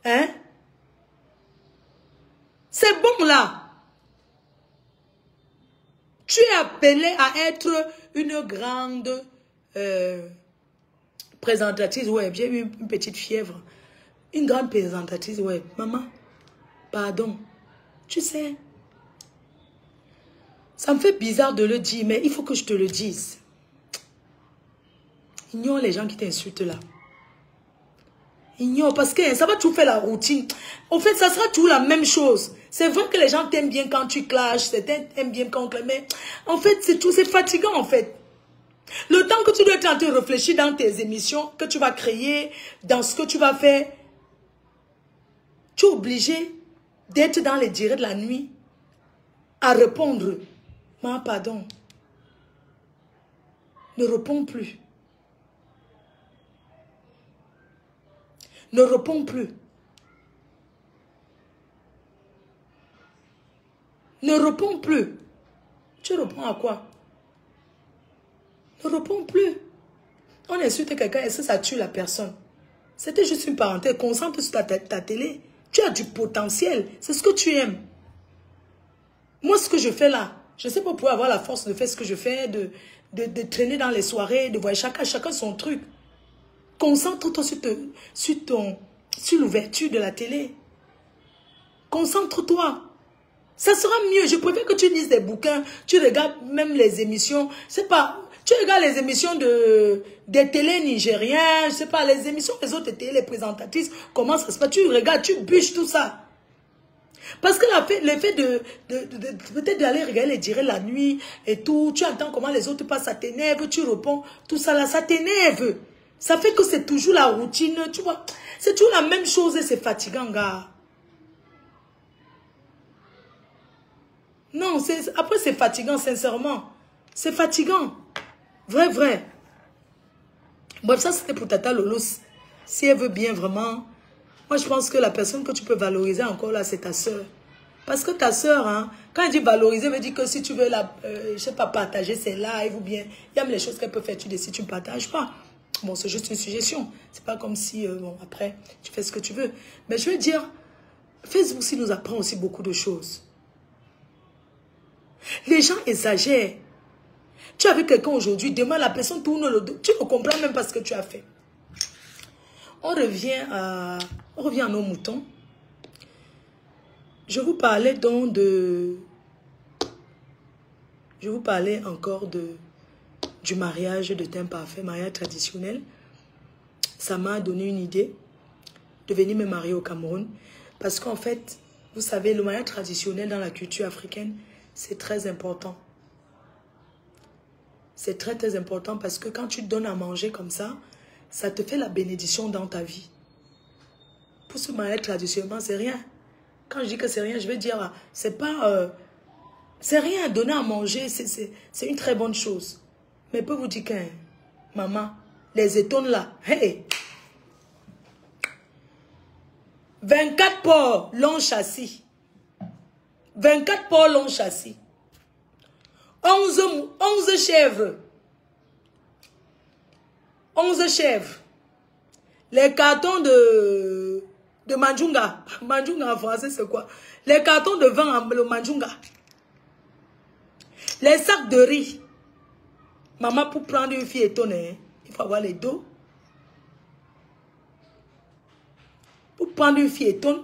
Hein? C'est bon là. Tu es appelé à être une grande présentatrice web. J'ai eu une petite fièvre. Une grande présentatrice web. Maman, pardon. Tu sais, ça me fait bizarre de le dire, mais il faut que je te le dise. Ignore les gens qui t'insultent là. Ignore, parce que ça va toujours faire la routine. En fait, ça sera toujours la même chose. C'est vrai que les gens t'aiment bien quand tu clashes, certains t'aiment bien quand on clame, mais en fait, c'est fatigant en fait. Le temps que tu dois être en train de réfléchir dans tes émissions, que tu vas créer, dans ce que tu vas faire, tu es obligé d'être dans les directs de la nuit, à répondre. Maman, pardon. Ne réponds plus. Ne réponds plus. Ne réponds plus. Tu réponds à quoi? Ne réponds plus. On insulte quelqu'un et ça tue la personne. C'était juste une parenthèse. Concentre sur ta télé. Tu as du potentiel. C'est ce que tu aimes. Moi, ce que je fais là, je sais pas pour avoir la force de faire ce que je fais, de traîner dans les soirées, de voir chacun son truc. Concentre-toi sur l'ouverture de la télé. Concentre-toi. Ça sera mieux. Je préfère que tu lises des bouquins, tu regardes même les émissions. C'est pas... Tu regardes les émissions des télés nigériens, je sais pas, les émissions des autres télés, les présentatrices, comment ça se passe. Tu regardes, tu bûches tout ça. Parce que le fait de peut-être d'aller regarder les directs la nuit et tout, tu entends comment les autres passent, ça t'énerve, tu réponds, tout ça là, ça t'énerve. Ça fait que c'est toujours la routine, tu vois. C'est toujours la même chose et c'est fatigant, gars. Non, après c'est fatigant, sincèrement. C'est fatigant. Vrai. Bref, ça c'était pour Tata Lolo. Si elle veut bien vraiment, moi je pense que la personne que tu peux valoriser encore là, c'est ta soeur. Parce que ta soeur, hein, quand elle dit valoriser, elle veut dire que si tu veux je sais pas, partager ses lives ou bien, il y a même les choses qu'elle peut faire, tu décides, tu ne partages pas. Bon, c'est juste une suggestion. C'est pas comme si, bon, après, tu fais ce que tu veux. Mais je veux dire, Facebook aussi nous apprend aussi beaucoup de choses. Les gens exagèrent. Tu es avec quelqu'un aujourd'hui, demain la personne tourne le dos. Tu ne comprends même pas ce que tu as fait. On revient à nos moutons. Je vous parlais donc de je vous parlais encore du mariage de teint parfait, mariage traditionnel. Ça m'a donné une idée de venir me marier au Cameroun. Parce qu'en fait, vous savez, le mariage traditionnel dans la culture africaine, c'est très important. C'est très très important parce que quand tu te donnes à manger comme ça te fait la bénédiction dans ta vie. Pour ce mariage traditionnellement, c'est rien. Quand je dis que c'est rien, je vais dire, c'est pas... c'est rien, donner à manger, c'est une très bonne chose. Mais je peux vous dire que, maman, les étones là, hey, 24 porcs long châssis. 24 porcs long châssis. 11 chèvres. 11 chèvres. Les cartons de Manjunga. Manjunga en français, c'est quoi? Les cartons de vin le Manjunga. Les sacs de riz. Maman, pour prendre une fille étonnée, il faut avoir les dos. Pour prendre une fille étonnée.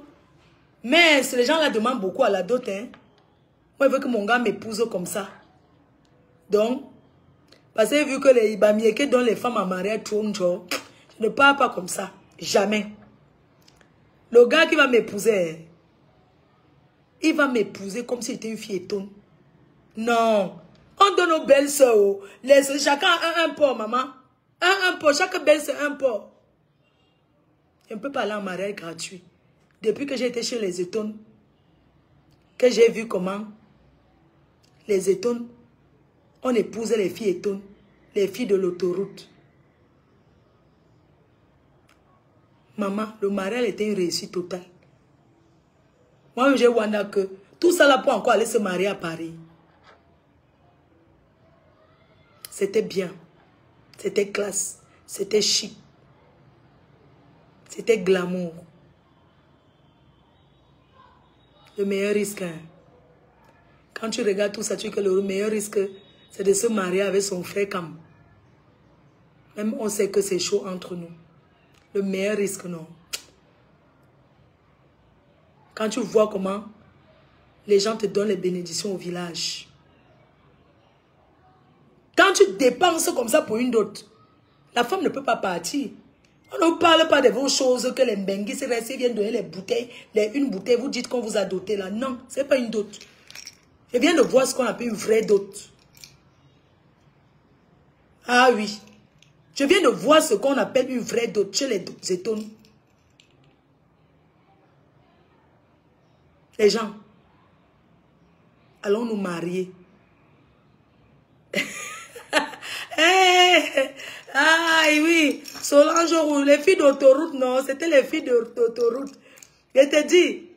Mais les gens la demandent beaucoup à la dot. Hein. Moi, je veux que mon gars m'épouse comme ça. Donc, parce que vu que les Ibamiéké dont les femmes en mariage tournent, je ne parle pas comme ça. Jamais. Le gars qui va m'épouser, il va m'épouser comme si c'était une fille étonne. Non. On donne aux belles soeurs. Chacun a un pot, maman. Un pot. Chaque belle soeur un pot. Je ne peux pas aller en mariage gratuit. Depuis que j'ai été chez les étonnes, que j'ai vu comment les étonnes, on épousait les filles étonnes, les filles de l'autoroute. Maman, le mariage était une réussite totale. Moi, j'ai wanda que tout ça là pour encore aller se marier à Paris. C'était bien. C'était classe. C'était chic. C'était glamour. Le meilleur risque. Hein. Quand tu regardes tout ça, tu dis que le meilleur risque, c'est de se marier avec son frère Cam. Même on sait que c'est chaud entre nous. Le meilleur risque, non. Quand tu vois comment les gens te donnent les bénédictions au village. Quand tu dépenses comme ça pour une dot, la femme ne peut pas partir. On ne parle pas de vos choses que les Mbenguis viennent donner les bouteilles. Une bouteille, vous dites qu'on vous a doté là. Non, ce n'est pas une dot. Je viens de voir ce qu'on appelle une vraie dot. Ah oui. Je viens de voir ce qu'on appelle une vraie dot chez les étonnes. Les gens, allons nous marier. Hey, ah oui, Solange, les filles d'autoroute, non, c'était les filles d'autoroute. Je te dis,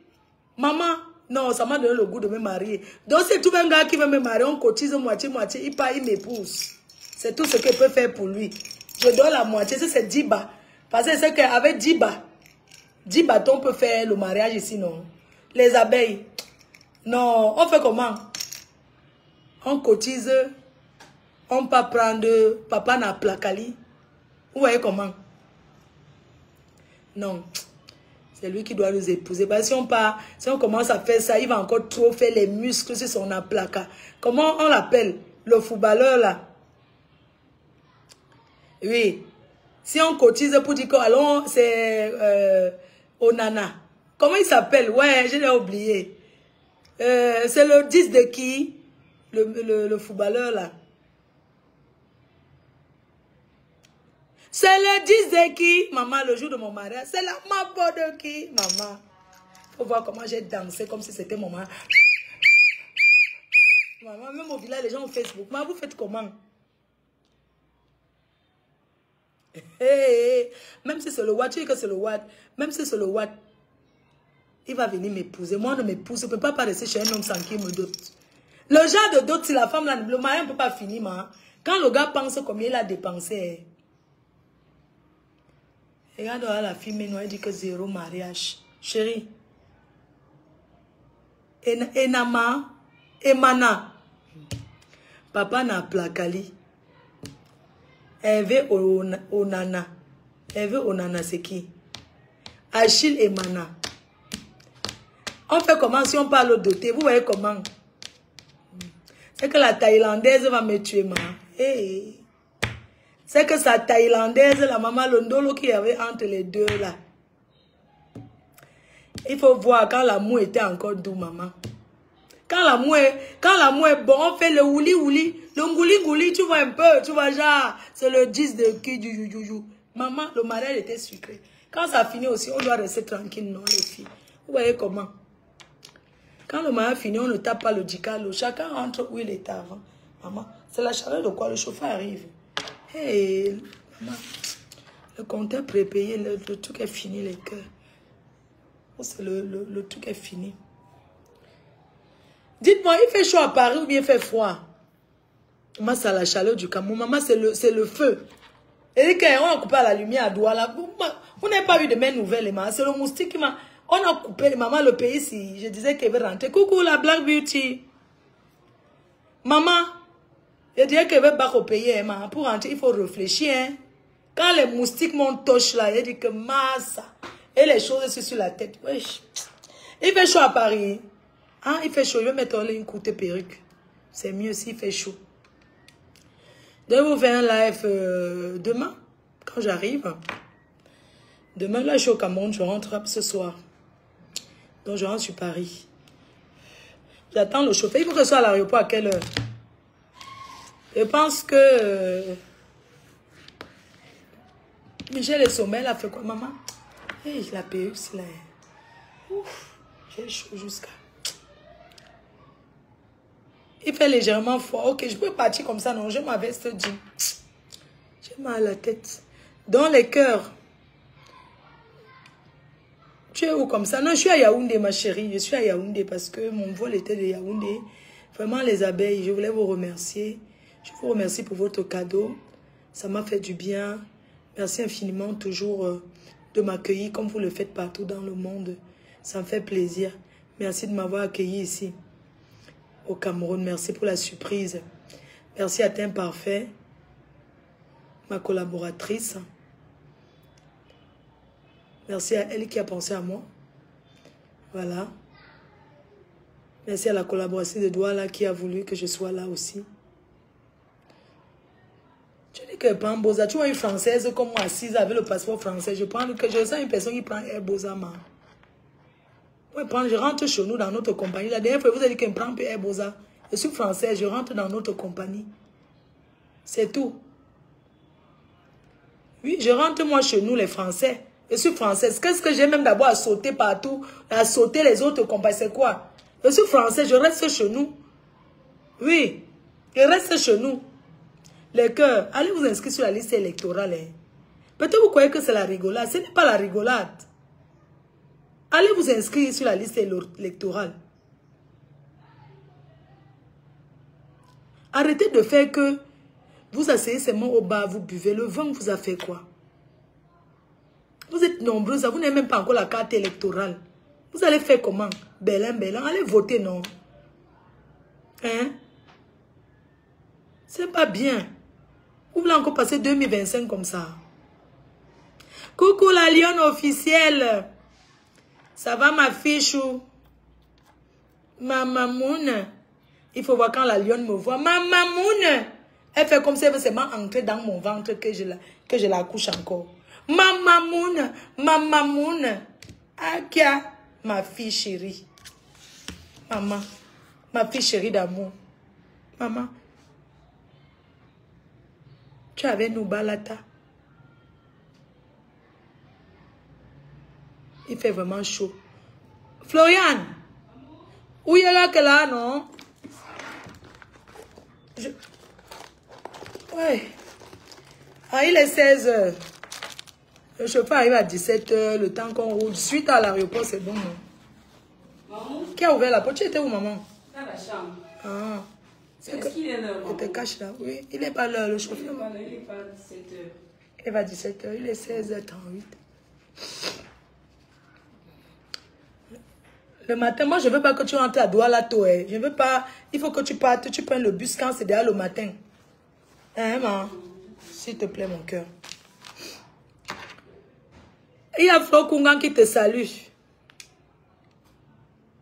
maman, non, ça m'a donné le goût de me marier. Donc c'est tout un gars qui veut me marier, on cotise moitié-moitié, il part, il m'épouse. C'est tout ce qu'il peut faire pour lui. Je donne la moitié, c'est 10 bas. Parce que c'est qu'avec 10 bâtons, on peut faire le mariage ici, non. Les abeilles, non, on fait comment? On cotise, on peut prendre papa na placali. Vous voyez comment? Non, c'est lui qui doit nous épouser. Parce que si on commence à faire ça, il va encore trop faire les muscles sur son aplaca. Comment on l'appelle? Le footballeur là. Oui. Si on cotise pour dire que alors c'est Onana. Comment il s'appelle? Ouais, je l'ai oublié. C'est le 10 de qui? Le footballeur là. C'est le 10 de qui? Maman, le jour de mon mariage. C'est la mapo de qui? Maman. Faut voir comment j'ai dansé comme si c'était mon mariage. Maman, même au village, les gens au Facebook. Maman, vous faites comment? Hey, même si c'est le Watt, tu dis que c'est le Watt. Même si c'est le Watt, il va venir m'épouser. Moi, on ne m'épouse. Je ne peux pas rester chez un homme sans qu'il me dote. Le genre de dot, si la femme, là, le mariage ne peut pas finir, man. Quand le gars pense combien il a dépensé. Regarde la fille, mais elle dit que 0 mariage. Chérie. Enama, Emana. Papa n'a placali. Hervé Onana. Hervé Onana, c'est qui? Achille Emana. On fait comment si on parle doté? Vous voyez comment? C'est que la Thaïlandaise va me tuer, maman. Hey. C'est que sa Thaïlandaise, la maman Londolo qui avait entre les deux là. Il faut voir quand l'amour était encore doux, maman. Quand l'amour est bon, on fait le ouli, le ngouli, tu vois un peu, tu vois genre, c'est le 10 de qui du joujou. Maman, le mariage était sucré. Quand ça finit aussi, on doit rester tranquille, non, les filles. Vous voyez comment? Quand le mariage finit, on ne tape pas le dicalo. Chacun rentre où il était avant. Maman, c'est la chaleur de quoi le chauffeur arrive. Hey, maman, le compteur prépayé, le truc est fini, les cœurs. C'est le truc est fini. Dites-moi, il fait chaud à Paris ou bien il fait froid? Maman, c'est la chaleur du Cameroun. Maman, c'est le feu. Et quand on a coupé la lumière à Douala, vous n'avez pas eu de mes nouvelles, maman. C'est le moustique qui m'a... On a coupé, maman, le pays ici. Je disais qu'elle veut rentrer. Coucou, la Black Beauty. Maman, je disais qu'elle veut battre au pays, maman. Pour rentrer, il faut réfléchir. Hein. Quand les moustiques m'entochent là, il dit que massa. Et les choses sont sur la tête. Wesh. Il fait chaud à Paris. Hein, il fait chaud. Je vais mettre une courte perruque. C'est mieux s'il fait chaud. Je vais vous faire un live demain, quand j'arrive. Demain, là, je suis au Cameroun. Je rentre ce soir. Donc, je rentre sur Paris. J'attends le chauffeur. Il faut que je sois à l'aéroport à quelle heure? Je pense que... Michel et Sommeil a fait quoi, maman? Hey, la perruque, c'est là. Ouf, j'ai chaud jusqu'à... Il fait légèrement froid. Ok, je peux partir comme ça, non? Je ma veste jean. J'ai mal à la tête. Dans les cœurs. Tu es où comme ça? Non, je suis à Yaoundé, ma chérie. Je suis à Yaoundé parce que mon vol était de Yaoundé. Vraiment, les abeilles, je voulais vous remercier. Je vous remercie pour votre cadeau. Ça m'a fait du bien. Merci infiniment toujours de m'accueillir comme vous le faites partout dans le monde. Ça me fait plaisir. Merci de m'avoir accueilli ici au Cameroun. Merci pour la surprise. Merci à Teint Parfait, ma collaboratrice. Merci à elle qui a pensé à moi. Voilà. Merci à la collaboration de Douala qui a voulu que je sois là aussi. Tu dis que prends Boza. Tu vois une Française comme moi assise avec le passeport français. Je sens une personne qui prend Air Boza. Je rentre chez nous dans notre compagnie. La dernière fois, vous avez dit qu'elle me prend Air Boza. Je suis française, je rentre dans notre compagnie. C'est tout. Oui, je rentre moi chez nous les Français. Je suis française. Qu'est-ce que j'ai même d'abord à sauter partout, à sauter les autres compagnies? C'est quoi? Je suis française, je reste chez nous. Oui, je reste chez nous. Les cœurs, allez vous inscrire sur la liste électorale. Hein. Peut-être vous croyez que c'est la rigolade. Ce n'est pas la rigolade. Allez vous inscrire sur la liste électorale. Arrêtez de faire que vous asseyez seulement au bar, vous buvez. Le vent vous a fait quoi? Vous êtes nombreux, vous n'avez même pas encore la carte électorale. Vous allez faire comment? Bélin, allez voter, non? Hein? C'est pas bien. Vous voulez encore passer 2025 comme ça? Coucou la lionne officielle. Ça va ma fichou? Ma mamoune. Il faut voir quand la lionne me voit. Ma mamoune. Elle fait comme si elle veut seulement entrer dans mon ventre que je la couche encore. Ma mamoune. Akia, ma fille chérie. Maman. Ma fille chérie d'amour. Maman. Tu avais nous balata. Il fait vraiment chaud. Florian. Où est là que là, non? Ouais. Ah, il est 16 h. Le chauffeur arrive à 17 h. Le temps qu'on roule. Suite à l'aéroport, c'est bon. Maman? Qui a ouvert la porte? Tu étais où, maman? Dans la chambre. Ah. Est-ce qu'il est là, maman? Il te cache là. Oui, il n'est pas là, le chauffeur. Il n'est pas 17 h. Il va à 17 h. Il est 16 h 38. Le matin, moi, je ne veux pas que tu rentres à Douala tôt. Je ne veux pas. Il faut que tu partes, tu prennes le bus quand c'est déjà le matin. Hein, maman? S'il te plaît, mon cœur. Il y a Flo Kungan qui te salue.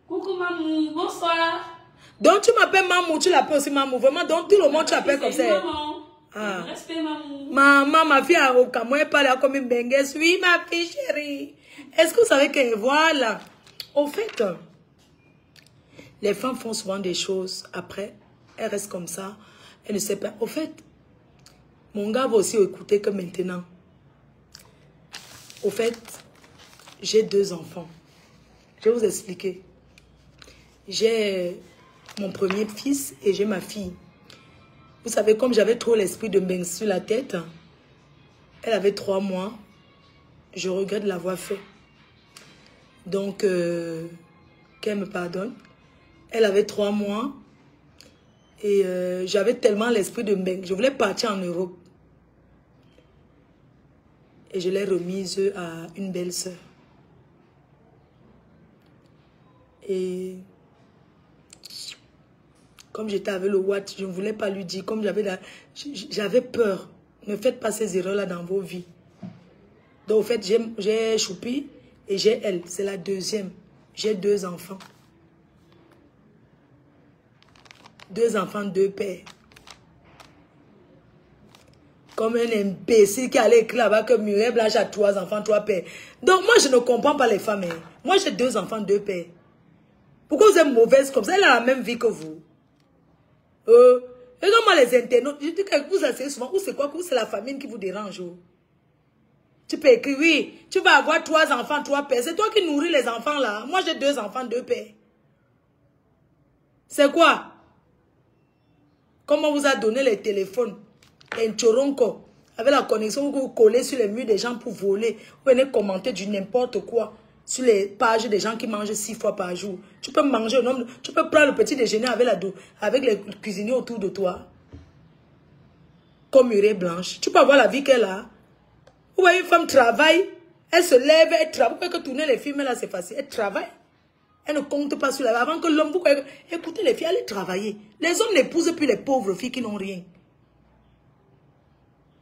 Coucou, maman. Bonsoir. Donc, tu m'appelles Mamou, tu l'appelles aussi Mamou. Vraiment, donc, tout le monde, tu l'appelles comme ça. Maman. Ah. Respect, Mamou. Maman, ma fille a au Cameroun, elle parle comme une benguesse. Oui, ma fille chérie. Est-ce que vous savez que, voilà. Au fait, les femmes font souvent des choses. Après, elles restent comme ça. Elles ne savent pas. Au fait, mon gars va aussi écouter que maintenant. Au fait, j'ai 2 enfants. Je vais vous expliquer. J'ai mon premier fils et j'ai ma fille. Vous savez, comme j'avais trop l'esprit de bain sur la tête, elle avait 3 mois. Je regrette de l'avoir fait. Donc, qu'elle me pardonne. Elle avait 3 mois. Et j'avais tellement l'esprit de bain. Je voulais partir en Europe. Et je l'ai remise à une belle-sœur. Et comme j'étais avec le Watt, je ne voulais pas lui dire. Comme j'avais peur. Ne faites pas ces erreurs-là dans vos vies. Donc, au fait, j'ai Choupi et j'ai elle. C'est la deuxième. J'ai 2 enfants. 2 enfants, 2 pères. Comme un imbécile qui allait écrire là-bas que Muriel Blanche a 3 enfants, 3 pères. Donc, moi, je ne comprends pas les femmes. Hein. Moi, j'ai 2 enfants, 2 pères. Pourquoi vous êtes mauvaise comme ça? Elle a la même vie que vous. Regarde-moi les internautes. Je dis que vous asseyez souvent. Ou c'est quoi? Ou c'est la famine qui vous dérange? Oh? Tu peux écrire, oui, tu vas avoir 3 enfants, 3 pères. C'est toi qui nourris les enfants là. Moi, j'ai 2 enfants, 2 pères. C'est quoi? Comment on vous a donné les téléphones? Un choronko. Avec la connexion, vous collez sur les murs des gens pour voler. Vous venez commenter du n'importe quoi. Sur les pages des gens qui mangent 6 fois par jour. Tu peux manger au nombre. Tu peux prendre le petit déjeuner avec les cuisiniers autour de toi. Comme Muriel Blanche. Tu peux avoir la vie qu'elle a. Vous voyez, une femme travaille. Elle se lève, elle travaille. Pourquoi que tourner les films là, c'est facile? Elle travaille. Elle ne compte pas sur la vie. Avant que l'homme... Écoutez les filles, allez travailler. Les hommes n'épousent plus les pauvres filles qui n'ont rien.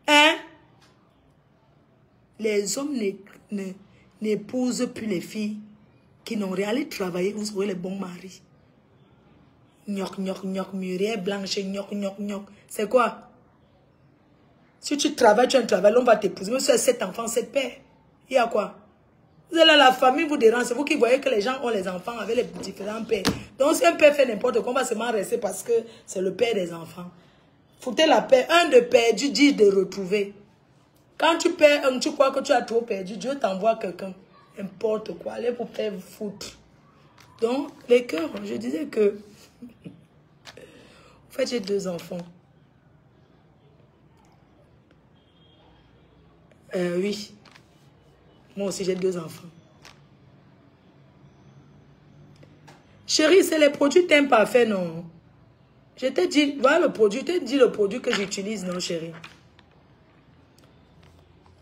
Hein? Les hommes n'épousent plus les filles qui n'ont rien. Allez travailler, vous aurez les bons maris. Gnoc, gnoc, gnoc, Muriel Blanche, gnoc, gnoc, gnoc. C'est quoi? Si tu travailles, tu as un travail, l'homme va t'épouser. Même si tu as 7 enfants, 7 pères. Il y a quoi? Vous êtes là, la famille vous dérange. C'est vous qui voyez que les gens ont les enfants avec les différents pères. Donc si un père fait n'importe quoi, on va seulement rester parce que c'est le père des enfants. Foutez la paix. Un de perdu, 10 de retrouver. Quand tu perds un, tu crois que tu as trop perdu, Dieu t'envoie quelqu'un. N'importe quoi. Allez pour faire vous foutre. Donc, les cœurs, je disais que... En fait, j'ai 2 enfants. Oui. Moi aussi, j'ai 2 enfants. Chérie, c'est les produits teint parfait, non? Je t'ai dit, voilà le produit, je t'ai dit le produit que j'utilise, non, chérie?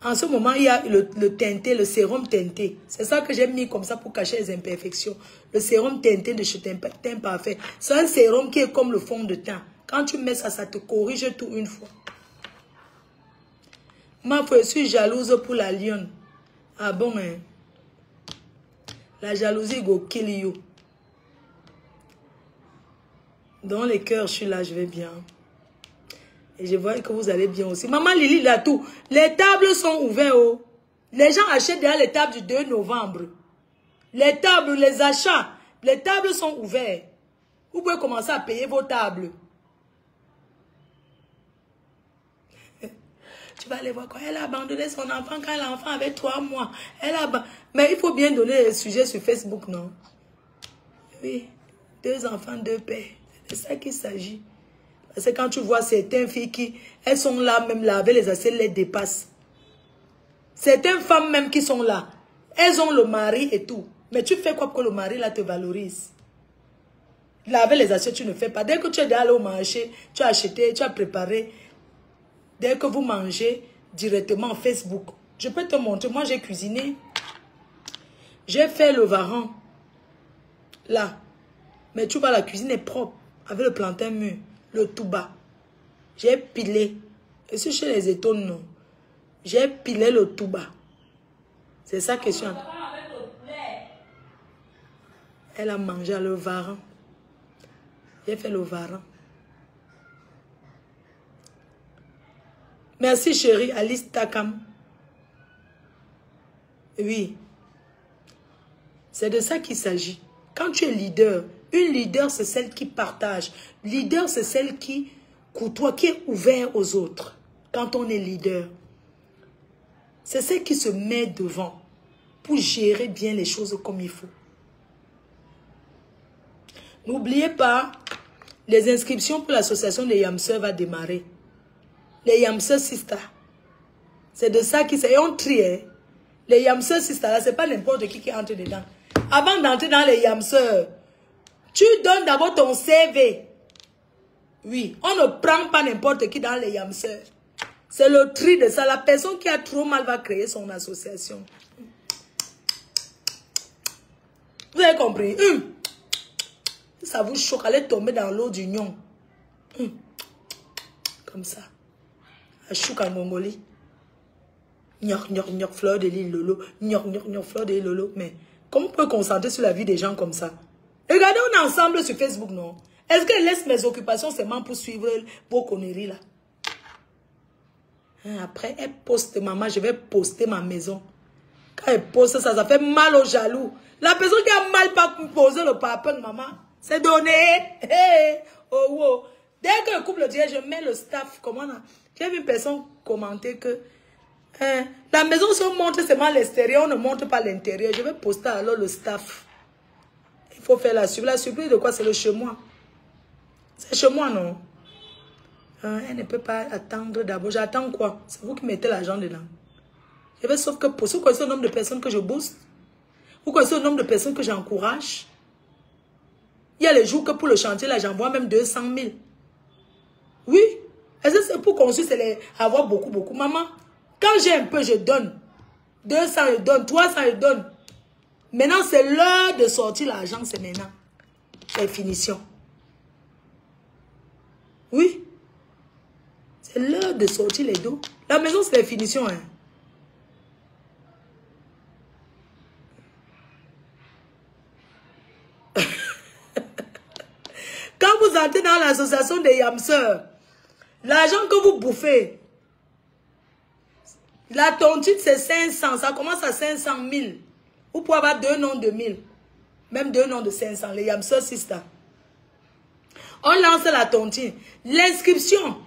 En ce moment, il y a le teinté, le sérum teinté. C'est ça que j'ai mis comme ça pour cacher les imperfections. Le sérum teinté de chez Teint Parfait. C'est un sérum qui est comme le fond de teint. Quand tu mets ça, ça te corrige tout une fois. Ma foi, je suis jalouse pour la lionne. Ah bon, hein? La jalousie go kill you. Dans les cœurs, je suis là, je vais bien. Et je vois que vous allez bien aussi. Maman Lily, là tout. Les tables sont ouvertes. Oh. Les gens achètent déjà les tables du 2 novembre. Les tables, les achats. Les tables sont ouvertes. Vous pouvez commencer à payer vos tables. Tu vas aller voir quoi. Elle a abandonné son enfant quand l'enfant avait 3 mois. Mais il faut bien donner les sujets sur Facebook, non? Oui. 2 enfants, 2 pères. C'est ça qu'il s'agit. C'est quand tu vois certaines filles qui, elles sont là, même laver les assiettes, les dépassent. Certaines femmes même qui sont là, elles ont le mari et tout. Mais tu fais quoi pour que le mari là te valorise? Laver les assiettes, tu ne fais pas. Dès que tu es allé au marché, tu as acheté, tu as préparé. Dès que vous mangez directement Facebook, je peux te montrer. Moi, j'ai cuisiné. J'ai fait le varan. Là. Mais tu vois, la cuisine est propre. Avec le plantain mûr. Le tout bas. J'ai pilé. Et si chez les étoiles, non. J'ai pilé le tout bas. C'est ça que je suis en train. Elle a mangé le varan. J'ai fait le varan. Merci chérie, Alice Takam. Oui. C'est de ça qu'il s'agit. Quand tu es leader, une leader c'est celle qui partage. Leader c'est celle qui côtoie, qui est ouvert aux autres. Quand on est leader. C'est celle qui se met devant pour gérer bien les choses comme il faut. N'oubliez pas, les inscriptions pour l'association des Yamseurs va démarrer. Les Yamseurs Sisters. C'est de ça qu'il s'agit. Et on trie. Les Yamseurs Sisters, là, c'est pas n'importe qui entre dedans. Avant d'entrer dans les Yamseurs, tu donnes d'abord ton CV. Oui, on ne prend pas n'importe qui dans les Yamseurs. C'est le tri de ça. La personne qui a trop mal va créer son association. Vous avez compris? Ça vous choque, allez tomber dans l'eau d'union. Comme ça. À chouk en Mongolie. Gnoc, gnoc, gnoc, fleur de l'île Lolo. Gnoc, gnoc, gnoc, fleur de l'île Lolo. Mais comment on peut concentrer sur la vie des gens comme ça? Regardez, on est ensemble sur Facebook, non? Est-ce qu'elle laisse mes occupations seulement pour suivre vos conneries là? Après, elle poste, maman, je vais poster ma maison. Quand elle poste ça, ça fait mal aux jaloux. La personne qui a mal pas posé le papen, maman, c'est donné. Hey, oh, oh. Dès que le couple dit, je mets le staff. Comment on a... J'ai vu une personne commenter que la maison se montre seulement l'extérieur, on ne montre pas l'intérieur. Je vais poster alors le staff. Il faut faire la surprise. La surprise de quoi? C'est le chez moi. C'est chez moi, non? Elle ne peut pas attendre d'abord. J'attends quoi? C'est vous qui mettez l'argent dedans. Je vais sauf que pour vous connaissez le nombre de personnes que je booste. Vous connaissez le nombre de personnes que j'encourage. Il y a les jours que pour le chantier, là, j'envoie même 200 000. Oui. Est-ce que c'est pour construire, c'est avoir beaucoup, beaucoup? Maman, quand j'ai un peu, je donne. 200, je donne. 300, je donne. Maintenant, c'est l'heure de sortir l'argent, c'est maintenant. C'est finition. Oui. C'est l'heure de sortir les dos. La maison, c'est la finition. Hein. Quand vous entrez dans l'association des Yamseurs, l'argent que vous bouffez, la tontine, c'est 500. Ça commence à 500 000. Vous pouvez avoir 2 noms de 1000. Même 2 noms de 500. Les Yamseurs Sisters. On lance la tontine. L'inscription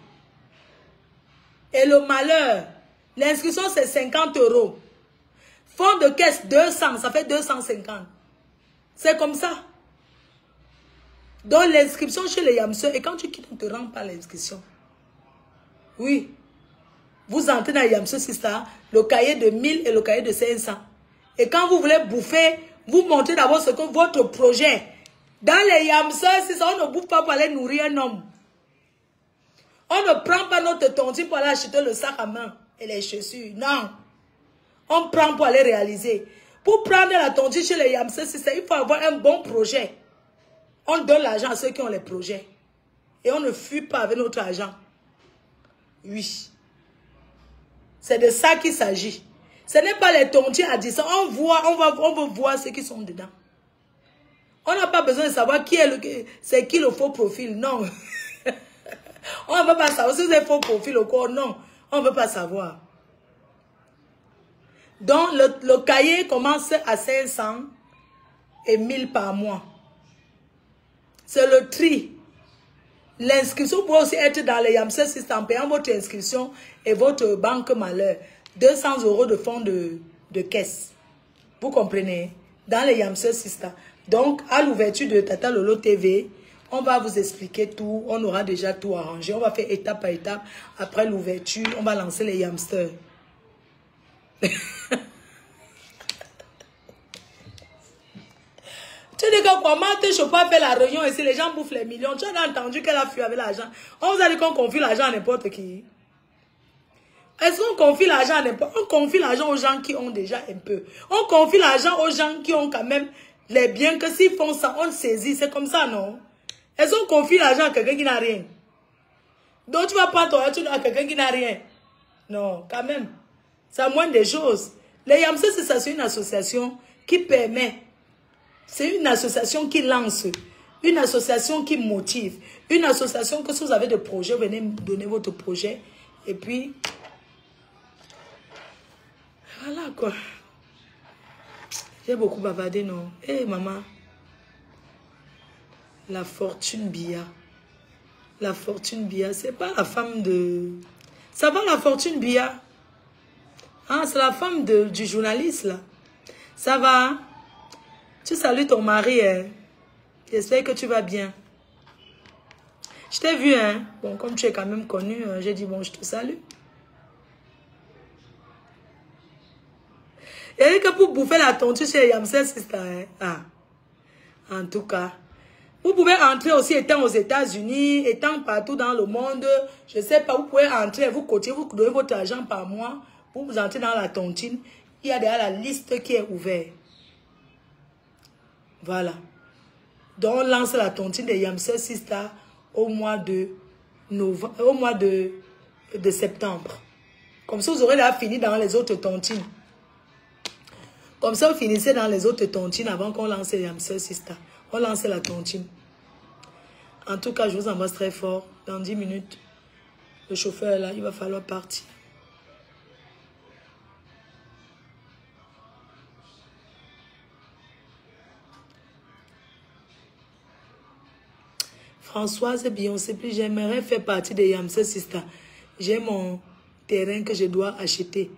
et le malheur. L'inscription, c'est 50 €. Fonds de caisse, 200. Ça fait 250. C'est comme ça. Donc, l'inscription chez les Yamseurs, et quand tu quittes, on ne te rend pas l'inscription. Oui. Vous entrez dans les Yamseurs Sisters, le cahier de 1000 et le cahier de 500. Et quand vous voulez bouffer, vous montrez d'abord ce que votre projet. Dans les Yamseurs Sisters, on ne bouffe pas pour aller nourrir un homme. On ne prend pas notre tontine pour aller acheter le sac à main et les chaussures. Non. On prend pour aller réaliser. Pour prendre la tontine chez les Yamseurs Sisters, il faut avoir un bon projet. On donne l'argent à ceux qui ont les projets. Et on ne fuit pas avec notre argent. Oui. C'est de ça qu'il s'agit. Ce n'est pas les tontines à 10 ans. On veut voir ceux qui sont dedans. On n'a pas besoin de savoir qui est c'est qui le faux profil. Non. On ne veut pas savoir si c'est faux profil ou quoi. Non. On ne veut pas savoir. Donc, le cahier commence à 500 et 1000 par mois. C'est le tri. L'inscription peut aussi être dans les Yamseurs Sisters en payant votre inscription et votre banque malheur. 200 € de fonds de caisse. Vous comprenez? Dans les Yamseurs Sisters. Donc, à l'ouverture de Tata Lolo TV, on va vous expliquer tout. On aura déjà tout arrangé. On va faire étape par étape. Après l'ouverture, on va lancer les Yamsters. Tu dis que comment je peux pas faire la réunion ici, les gens bouffent les millions. Tu as entendu qu'elle a fui avec l'argent. On vous a dit qu'on confie l'argent à n'importe qui. Est-ce qu'on confie l'argent à n'importe qui? On confie l'argent aux gens qui ont déjà un peu. On confie l'argent aux gens qui ont quand même les biens, que s'ils font ça, on saisit. C'est comme ça, non? Est-ce qu'on confie l'argent à quelqu'un qui n'a rien? Donc tu vas prendre ton argent à quelqu'un qui n'a rien? Non, quand même. C'est à moins des choses. Les Yamseurs, c'est une association qui permet. C'est une association qui lance. Une association qui motive. Une association que si vous avez des projets, venez me donner votre projet. Et puis, voilà quoi. J'ai beaucoup bavardé, non? Hé, maman. La Fortune Bia. La Fortune Bia, c'est pas la femme de... Ça va, la Fortune Bia? Ah, c'est la femme du journaliste, là. Ça va? Tu salues ton mari, hein? J'espère que tu vas bien. Je t'ai vu, hein? Bon, comme tu es quand même connu, j'ai dit, bon, je te salue. Il a dit que pour bouffer la tontine chez Yamsel Sister, hein? Ah, en tout cas. Vous pouvez entrer aussi étant aux États-Unis, étant partout dans le monde. Je ne sais pas, vous pouvez entrer, vous cotiez, vous donnez votre argent par mois. Vous entrez dans la tontine. Il y a déjà la liste qui est ouverte. Voilà. Donc, on lance la tontine de Yamsel Sister au mois de novembre, au mois de septembre. Comme ça, vous aurez déjà fini dans les autres tontines. Comme ça, vous finissez dans les autres tontines avant qu'on lance Yamsel Sister. On lance la tontine. En tout cas, je vous embrasse très fort. Dans 10 minutes, le chauffeur est là, il va falloir partir. Françoise Beyoncé, plus j'aimerais faire partie de Yamsel Sister. J'ai mon terrain que je dois acheter.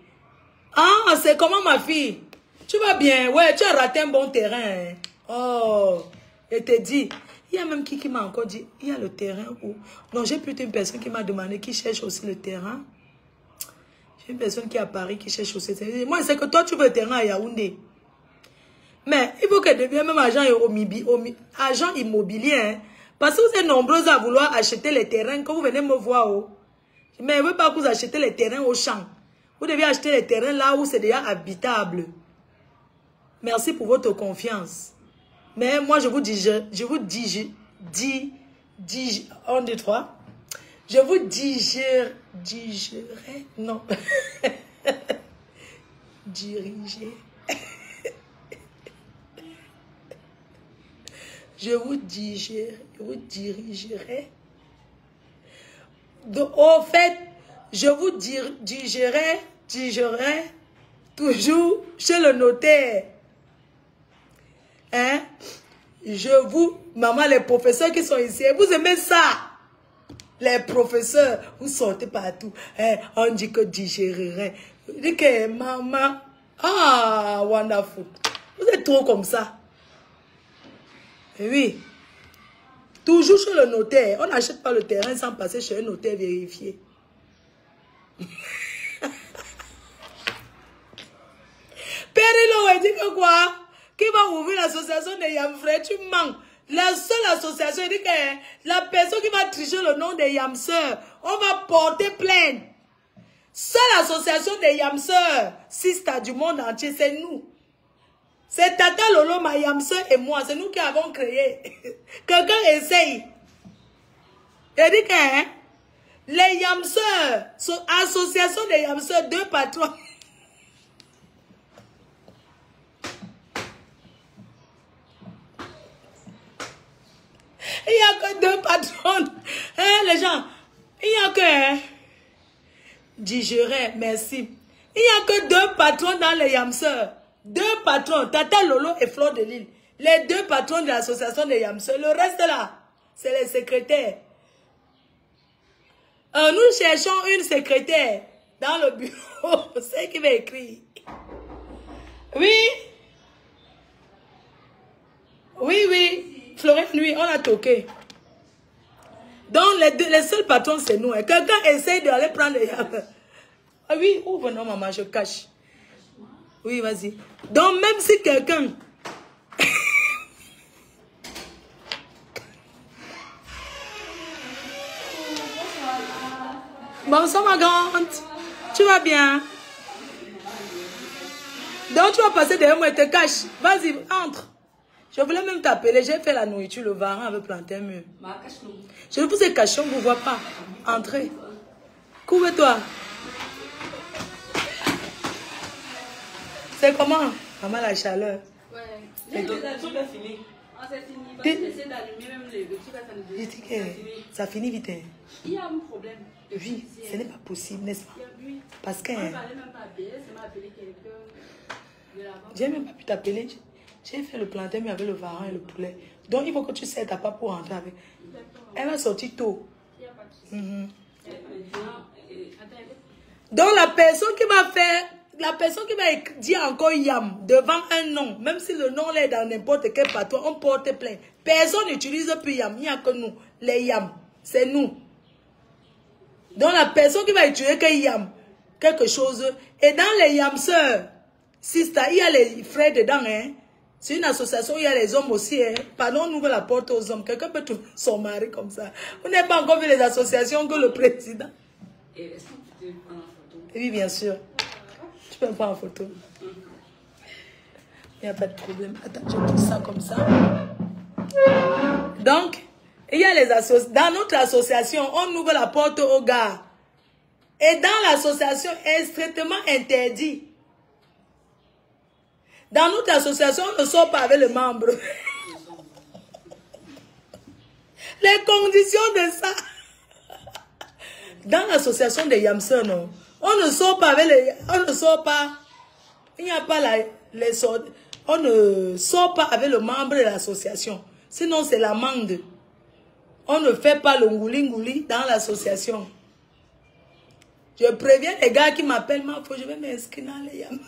Ah, c'est comment ma fille? Tu vas bien? Ouais, tu as raté un bon terrain. Hein? Oh, je te dis. Il y a même qui m'a encore dit, il y a le terrain où... Non, j'ai plutôt une personne qui m'a demandé, qui cherche aussi le terrain. J'ai une personne qui est à Paris, qui cherche aussi le terrain. Moi, c'est que toi, tu veux le terrain à Yaoundé. Mais il faut qu'elle devienne même agent immobilier. Hein? Parce que vous êtes nombreux à vouloir acheter les terrains, quand vous venez me voir. Oh. Mais je ne veux pas que vous achetez les terrains au champ. Vous devez acheter les terrains là où c'est déjà habitable. Merci pour votre confiance. Mais moi, je vous dis, on dit 3. Je vous digérer, non. Diriger. Je vous dirigerai. Au fait, je vous dirigerai toujours chez le notaire. Hein? Maman, les professeurs qui sont ici, vous aimez ça? Les professeurs, vous sortez partout. Hein? On dit que digérerait. On dit que maman, ah, wonderful. Vous êtes trop comme ça. Oui. Toujours chez le notaire. On n'achète pas le terrain sans passer chez un notaire vérifié. Périlo, il dit que quoi? Qui va ouvrir l'association de Yamfrère? Tu mens. La seule association, il dit que la personne qui va tricher le nom de Yamseur, on va porter plainte. Seule association de Yamseur, Sister du monde entier, c'est nous. C'est Tata Lolo, ma Yamseur et moi. C'est nous qui avons créé. Quelqu'un essaye. Il dit que hein, les Yamseurs, association des Yamseurs, 2 patrons. Il n'y a que 2 patrons. Hein, les gens, il n'y a que... Hein, digérer, merci. Il n'y a que 2 patrons dans les Yamseurs. 2 patrons, Tata Lolo et Fleur de Lille. Les 2 patrons de l'association des Yamseurs. Le reste là, c'est les secrétaires. Nous cherchons une secrétaire dans le bureau. C'est qui va écrire. Oui. Oui, oui. Florine, oui, on a toqué. Donc, les seuls patrons, c'est nous. Et quelqu'un essaye d'aller prendre les Yamseurs. Ah oui, ouvre, non, maman, je cache. Oui, vas-y. Donc, même si quelqu'un... Bonsoir, ma grande. Tu vas bien? Donc, tu vas passer derrière moi et te caches. Vas-y, entre. Je voulais même t'appeler. J'ai fait la nourriture. Le varan avait planté un mur. Je vous ai caché, on ne vous voit pas. Entrez. Couvre-toi. C'est comment? Maman, la chaleur. Ouais. J'ai déjà fini. Je dis que ça finit vite. Hein. Il y a un problème. Oui, ce n'est pas possible, n'est-ce pas? Parce que... J'ai même pas pu t'appeler. J'ai fait le plantain, mais avec le varan et le poulet. Donc, il faut que tu sais ta papa pour rentrer avec. Elle va sortir tôt. Donc, la personne qui va faire... La personne qui va dire encore yam devant un nom, même si le nom est dans n'importe quel patois, on porte plainte. Personne n'utilise plus yam. Il n'y a que nous. Les yam, c'est nous. Donc, la personne qui va utiliser que yam, quelque chose. Et dans les yamseurs, sister, il y a les frères dedans. Hein. C'est une association, il y a les hommes aussi. Hein. Pardon, on ouvre la porte aux hommes. Quelqu'un peut trouver son mari comme ça. Vous n'avez pas encore vu les associations que le président. Est-ce que tu te prends en photo? Oui, bien sûr. Tu peux me prendre en photo. Il n'y a pas de problème. Attends, je pousse ça comme ça. Donc, il y a les associations. Dans notre association, on ouvre la porte aux gars. Et dans l'association, est strictement interdit. Dans notre association, on ne sort pas avec le membre. Les conditions de ça. Dans l'association des Yamseurs, non. On ne sort pas avec les... On ne sort pas... Il n'y a pas les sortes... On ne sort pas avec le membre de l'association. Sinon, c'est l'amende. On ne fait pas le ngouli-ngouli dans l'association. Je préviens les gars qui m'appellent, je vais m'inscrire dans les Yam.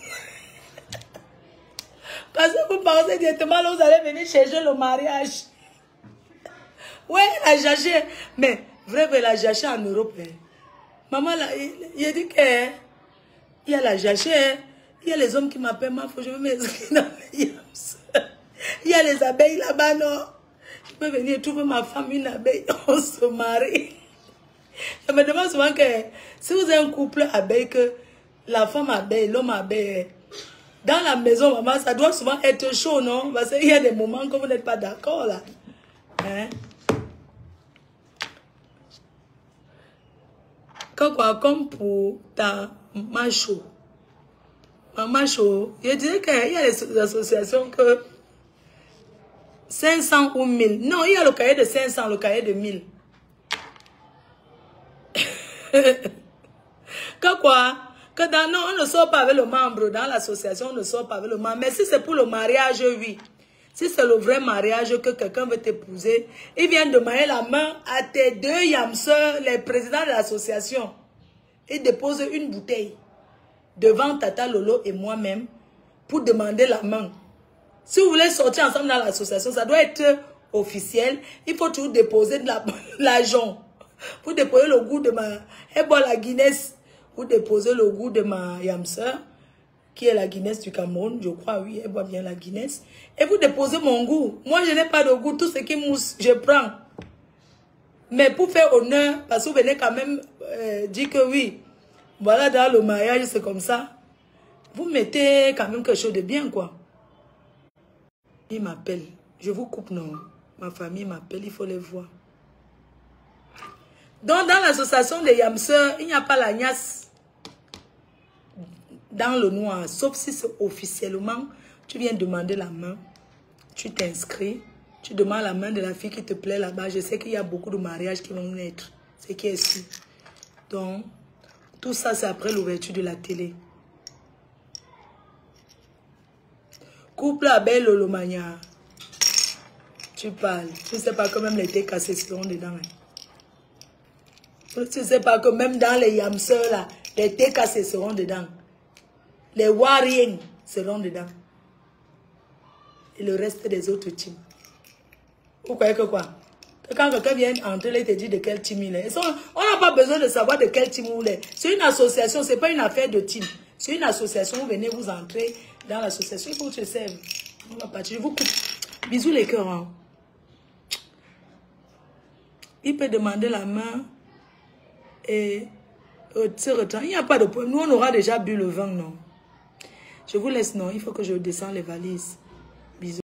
Parce que vous pensez directement, là, vous allez venir chercher le mariage. Ouais, la jaché. Mais, vrai, la jaché en Europe. Hein. Maman, là, il a dit qu'il y a la jaché. Il y a les hommes qui m'appellent, je vais m'inscrire dans les Yams. Il y a les abeilles là-bas, non. Je peux venir trouver ma femme, une abeille, on se marie. Je me demande souvent que si vous avez un couple abeille, que la femme abeille, l'homme abeille, dans la maison, maman, ça doit souvent être chaud, non? Parce qu'il y a des moments que vous n'êtes pas d'accord, là. Hein? Comme pour ta macho. Ma macho, je dirais qu'il y a des associations que 500 ou 1000. Non, il y a le cahier de 500, le cahier de 1000. Que quoi? Que non, on ne sort pas avec le membre. Dans l'association, on ne sort pas avec le membre. Mais si c'est pour le mariage, oui. Si c'est le vrai mariage que quelqu'un veut t'épouser, il vient demander la main à tes deux yamseurs, les présidents de l'association. Il dépose une bouteille devant Tata Lolo et moi-même pour demander la main. Si vous voulez sortir ensemble dans l'association, ça doit être officiel. Il faut toujours déposer de l'argent. Vous déposez le goût de ma... Elle boit la Guinness. Vous déposez le goût de ma yamseur, qui est la Guinness du Cameroun. Je crois, oui, elle boit bien la Guinness. Et vous déposez mon goût. Moi, je n'ai pas de goût. Tout ce qui mousse, je prends. Mais pour faire honneur, parce que vous venez quand même dire que oui, voilà, dans le mariage, c'est comme ça. Vous mettez quand même quelque chose de bien, quoi. Il m'appelle. Je vous coupe, non. Ma famille m'appelle, il faut les voir. Donc, dans l'association des yamseurs, il n'y a pas la niasse dans le noir. Sauf si c'est officiellement, tu viens demander la main, tu t'inscris, tu demandes la main de la fille qui te plaît là-bas. Je sais qu'il y a beaucoup de mariages qui vont naître. C'est qui est sûr. Donc, tout ça, c'est après l'ouverture de la télé. Couple à Belle Lolomania. Tu parles. Tu ne sais pas que même les thés cassés seront dedans. Hein. Tu ne sais pas que même dans les yamseurs, là, les thés cassés seront dedans. Les warriors seront dedans. Et le reste des autres teams. Vous croyez que quoi? Que quand quelqu'un vient entrer, il te dit de quel team il est. On n'a pas besoin de savoir de quel team il est. C'est une association, ce n'est pas une affaire de team. C'est une association, vous venez vous entrer dans l'association, il faut que tu serves. On va partir. Je vous coupe. Bisous les cœurs. Hein. Il peut demander la main et se retendre. Il n'y a pas de problème. Nous, on aura déjà bu le vin, non? Je vous laisse, non? Il faut que je descende les valises. Bisous.